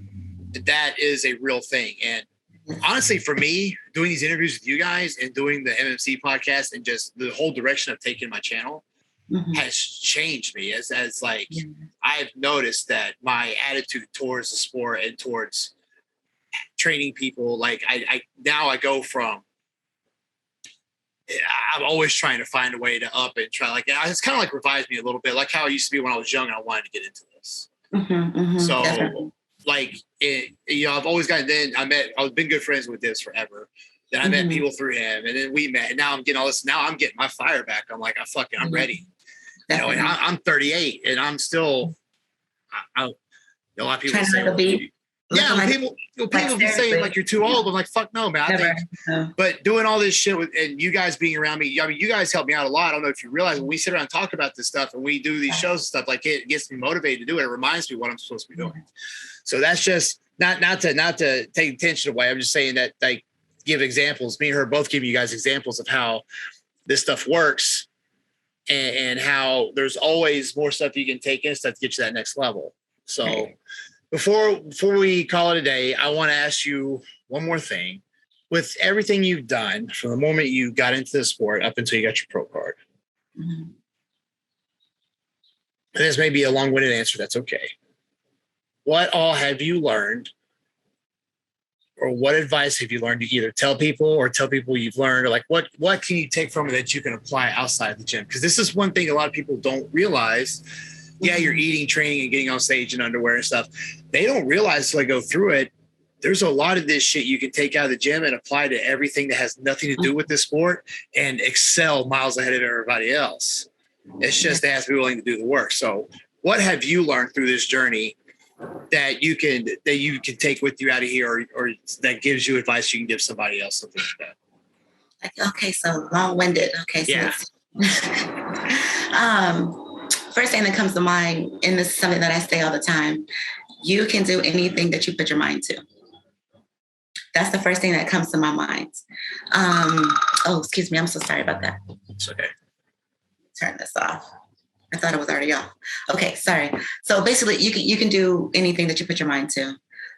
That is a real thing. And honestly, for me, doing these interviews with you guys and doing the MMC podcast and just the whole direction of taking my channel, has changed me as like I've noticed that my attitude towards the sport and towards training people, like I now go from I'm always trying to find a way to up and try, like it's kind of like revives me a little bit, like how I used to be when I was young and I wanted to get into this. So definitely. Like I've always gotten, then I've been good friends with this forever. Then I met people through him, and then we met, and now I'm getting all this. Now I'm getting my fire back. I'm like, I'm ready. Definitely. And I'm 38, and I'm still. A lot of people say, people be saying like you're too old. I'm like, fuck no, man. But doing all this shit and you guys being around me, I mean, you guys help me out a lot. I don't know if you realize when we sit around and talk about this stuff and we do these shows and stuff, like it gets me motivated to do it. It reminds me what I'm supposed to be doing. So that's just not to take attention away. I'm just saying that, like, give examples. Me and her both giving you guys examples of how this stuff works and how there's always more stuff you can take in stuff to get you that next level. So before we call it a day, I want to ask you one more thing. With everything you've done from the moment you got into the sport up until you got your pro card, and this may be a long-winded answer, that's okay. What all have you learned, or what advice have you learned to either tell people you've learned, or like what can you take from it that you can apply outside the gym? Because this is one thing a lot of people don't realize. Yeah, you're eating, training, and getting on stage in underwear and stuff. They don't realize till I go through it, there's a lot of this shit you can take out of the gym and apply to everything that has nothing to do with this sport and excel miles ahead of everybody else. It's just they have to be willing to do the work. So what have you learned through this journey that you can take with you out of here, or that gives you advice you can give somebody else, something like that? Okay, so long-winded. Okay, so first thing that comes to mind, and this is something that I say all the time, you can do anything that you put your mind to. That's the first thing that comes to my mind. Excuse me, I'm so sorry about that. It's okay. Turn this off. I thought it was already off. Okay, sorry. So basically, you can do anything that you put your mind to.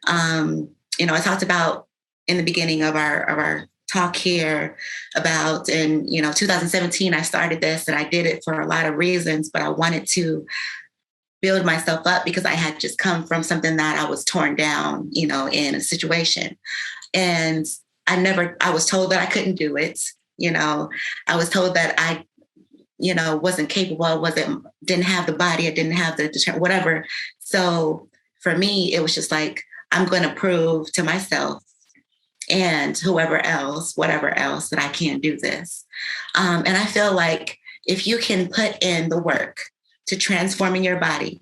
I talked about in the beginning of our talk here about in 2017 I started this, and I did it for a lot of reasons, but I wanted to build myself up because I had just come from something that I was torn down, in a situation, and I was told that I couldn't do it. I was told that I wasn't capable, didn't have the body, I didn't have the whatever. So for me, it was just like, I'm going to prove to myself and whatever else, that I can do this. And I feel like if you can put in the work to transforming your body,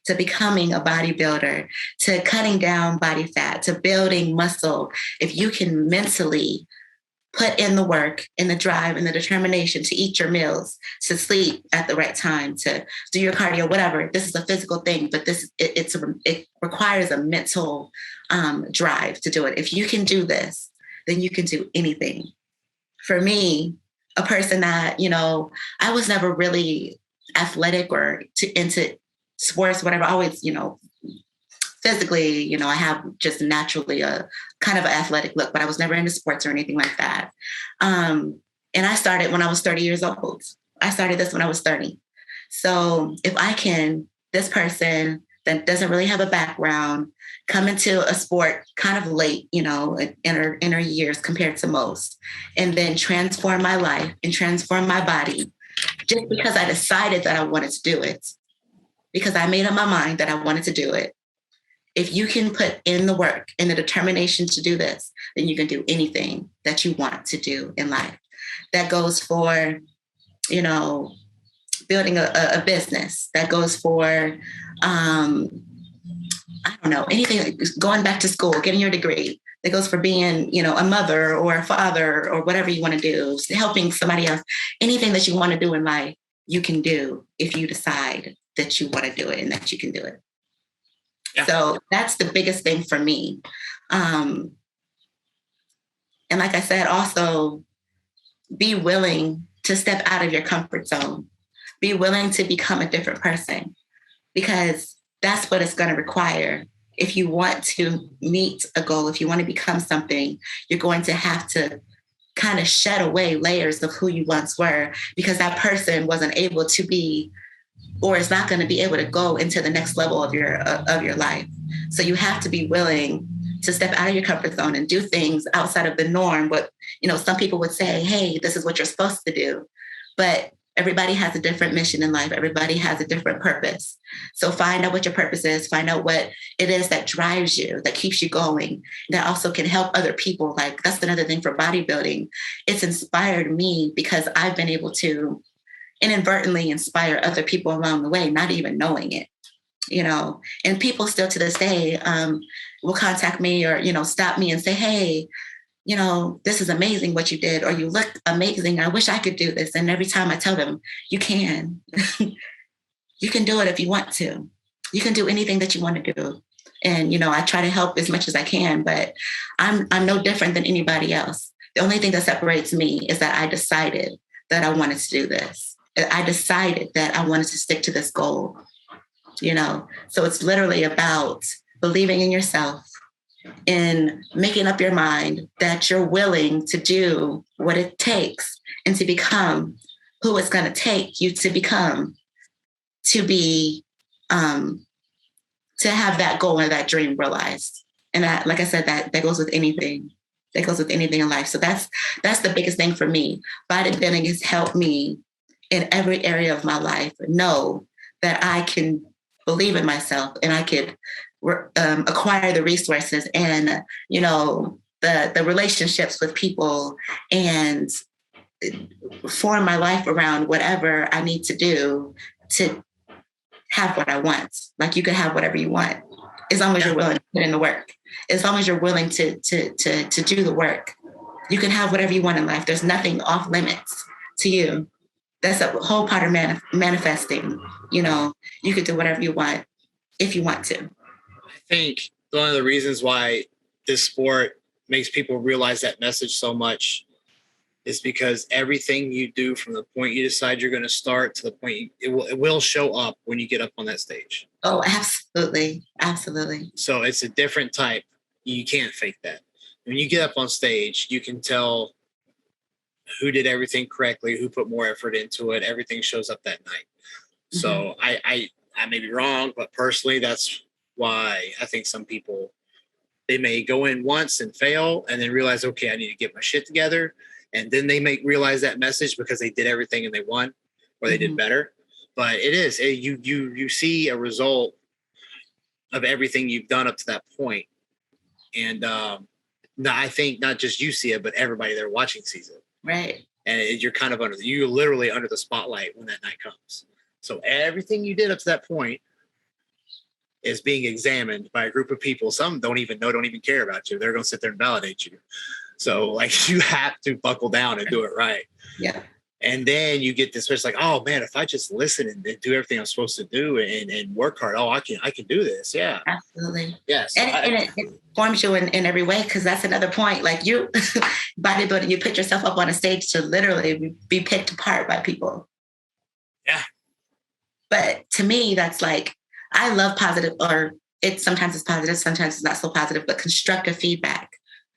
to becoming a bodybuilder, to cutting down body fat, to building muscle, if you can mentally put in the work and the drive and the determination to eat your meals, to sleep at the right time, to do your cardio, whatever. This is a physical thing, but it requires a mental drive to do it. If you can do this, then you can do anything. For me, a person that, I was never really athletic or into sports, whatever. I always, physically, I have just naturally a kind of an athletic look, but I was never into sports or anything like that. And I started when I was 30 years old. I started this when I was 30. So if this person that doesn't really have a background, come into a sport kind of late, in her years compared to most, and then transform my life and transform my body just because I decided that I wanted to do it, because I made up my mind that I wanted to do it. If you can put in the work and the determination to do this, then you can do anything that you want to do in life. That goes for, building a business. That goes for, anything, going back to school, getting your degree. That goes for being, a mother or a father or whatever you want to do, helping somebody else. Anything that you want to do in life, you can do if you decide that you want to do it and that you can do it. Yeah. So that's the biggest thing for me. And like I said, also be willing to step out of your comfort zone. Be willing to become a different person, because that's what it's going to require. If you want to meet a goal, if you want to become something, you're going to have to kind of shed away layers of who you once were, because that person wasn't able to be, or is not going to be able to go into the next level of your life. So you have to be willing to step out of your comfort zone and do things outside of the norm. But, some people would say, hey, this is what you're supposed to do. But everybody has a different mission in life. Everybody has a different purpose. So find out what your purpose is. Find out what it is that drives you, that keeps you going, that also can help other people. Like, that's another thing for bodybuilding. It's inspired me because I've been able to inadvertently inspire other people along the way, not even knowing it, and people still to this day will contact me or, stop me and say, hey, this is amazing what you did, or you look amazing. I wish I could do this. And every time I tell them, you can, you can do it if you want to. You can do anything that you want to do. And, I try to help as much as I can, but I'm no different than anybody else. The only thing that separates me is that I decided that I wanted to do this. I decided that I wanted to stick to this goal, So it's literally about believing in yourself, in making up your mind that you're willing to do what it takes and to become who it's going to take you to become, to be, to have that goal and that dream realized. And that, like I said, that goes with anything. That goes with anything in life. So that's the biggest thing for me. Bodybuilding has helped me in every area of my life know that I can believe in myself and I could acquire the resources and, the relationships with people and form my life around whatever I need to do to have what I want. Like, you can have whatever you want as long as you're willing to put in the work. As long as you're willing to do the work, you can have whatever you want in life. There's nothing off limits to you. That's a whole part of manifesting. You could do whatever you want if you want to. I think one of the reasons why this sport makes people realize that message so much is because everything you do from the point you decide you're going to start to the point it will show up when you get up on that stage. Oh, absolutely. Absolutely. So it's a different type. You can't fake that. When you get up on stage, you can tell who did everything correctly, who put more effort into it. Everything shows up that night. Mm-hmm. So I may be wrong, but personally, that's why I think some people, they may go in once and fail and then realize, okay, I need to get my shit together. And then they may realize that message because they did everything and they won, or they did better. But it is, you see a result of everything you've done up to that point. And I think not just you see it, but everybody there watching sees it. Right. And you're kind of you're literally under the spotlight when that night comes. So everything you did up to that point is being examined by a group of people. Some don't even care about you. They're going to sit there and validate you. So, like, you have to buckle down and do it right. Yeah. And then you get this, it's like, oh man, if I just listen and do everything I'm supposed to do and work hard, I can do this. Yeah. Absolutely. Yes. And it forms you in every way, because that's another point. Like, you bodybuilding, you put yourself up on a stage to literally be picked apart by people. Yeah. But to me, that's like, I love positive, or sometimes it's positive, sometimes it's not so positive, but constructive feedback.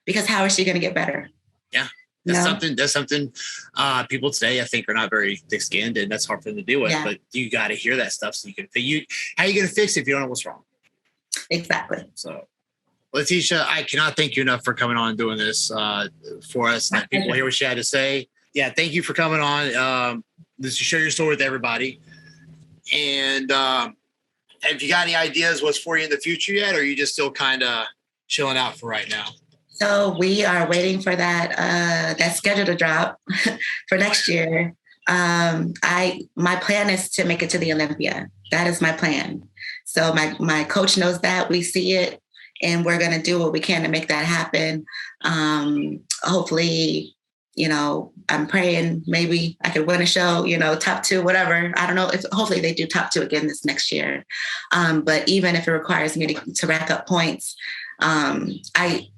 Because how is she going to get better? Yeah. That's something people today, I think, are not very thick-skinned, and that's hard for them to deal with. Yeah. But you got to hear that stuff so you can how are you going to fix it if you don't know what's wrong? Exactly. So, Leticia, I cannot thank you enough for coming on and doing this for us. Let people hear what you had to say. Yeah, thank you for coming on. To share your story with everybody. And have you got any ideas what's for you in the future yet, or are you just still kind of chilling out for right now? So we are waiting for that schedule to drop for next year. My plan is to make it to the Olympia. That is my plan. So my coach knows that. We see it, and we're going to do what we can to make that happen. Hopefully I'm praying maybe I could win a show, top two, whatever. I don't know if hopefully they do top two again this next year. But even if it requires me to rack up points, that's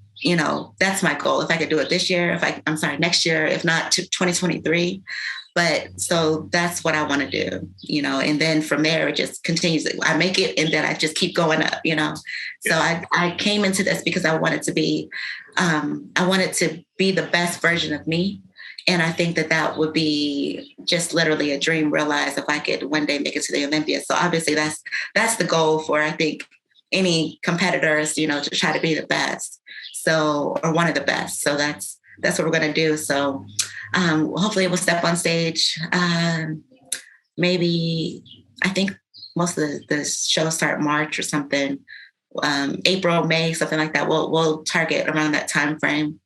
my goal. If I could do it this year, next year, if not to 2023. But so that's what I want to do, and then from there, it just continues. I make it and then I just keep going up, So I came into this because I wanted to be the best version of me. And I think that would be just literally a dream realized if I could one day make it to the Olympics. So obviously that's the goal for, I think, any competitors, to try to be the best. So, or one of the best. So that's what we're going to do. So hopefully we'll step on stage. Maybe I think most of the shows start March or something, April, May, something like that. We'll target around that time frame.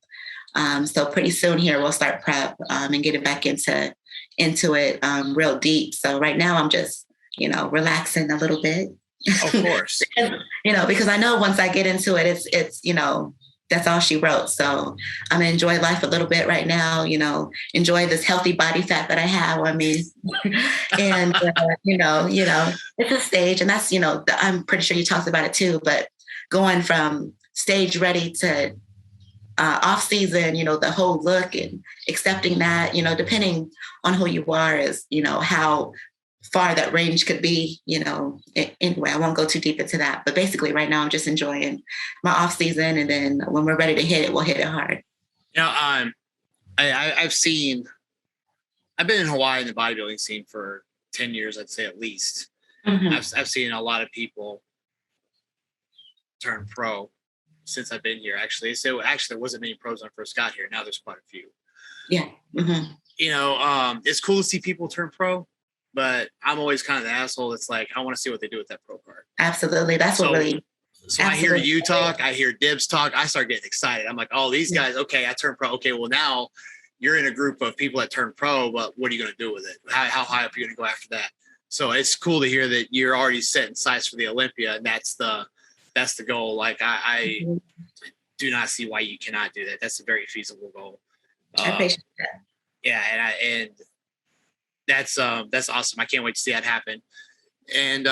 So pretty soon here we'll start prep and get it back into it real deep. So right now I'm just relaxing a little bit. Of course. because I know once I get into it, it's that's all she wrote. So I'm gonna enjoy life a little bit right now, enjoy this healthy body fat that I have on me. And, it's a stage, and that's, I'm pretty sure you talked about it too, but going from stage ready to off season, the whole look and accepting that, depending on who you are is, how far that range could be, anyway, I won't go too deep into that. But basically right now I'm just enjoying my off season. And then when we're ready to hit it, we'll hit it hard. I've been in Hawaii in the bodybuilding scene for 10 years, I'd say at least. Mm-hmm. I've seen a lot of people turn pro since I've been here, actually. So actually there wasn't many pros when I first got here. Now there's quite a few. Yeah. Mm-hmm. It's cool to see people turn pro. But I'm always kind of the asshole that's like, I want to see what they do with that pro card. Absolutely. That's what really. So I hear you talk, I hear Dibs talk, I start getting excited. I'm like, oh, these guys, okay, I turned pro. Okay, well, now you're in a group of people that turn pro, but what are you going to do with it? How high up are you going to go after that? So it's cool to hear that you're already setting sights for the Olympia, and that's the goal. Like, I do not see why you cannot do that. That's a very feasible goal. I appreciate that. Yeah, and that's awesome. I can't wait to see that happen. And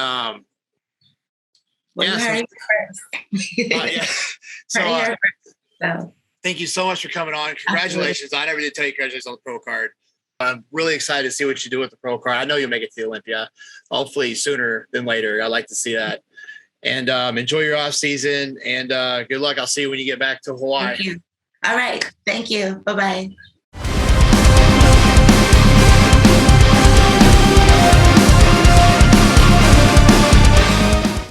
So thank you so much for coming on. Congratulations. Absolutely. I never did tell you congratulations on the pro card. I'm really excited to see what you do with the pro card. I know you'll make it to the Olympia, hopefully sooner than later. I'd like to see that. And enjoy your off season, and good luck. I'll see you when you get back to Hawaii. Thank you. All right. Thank you. Bye-bye.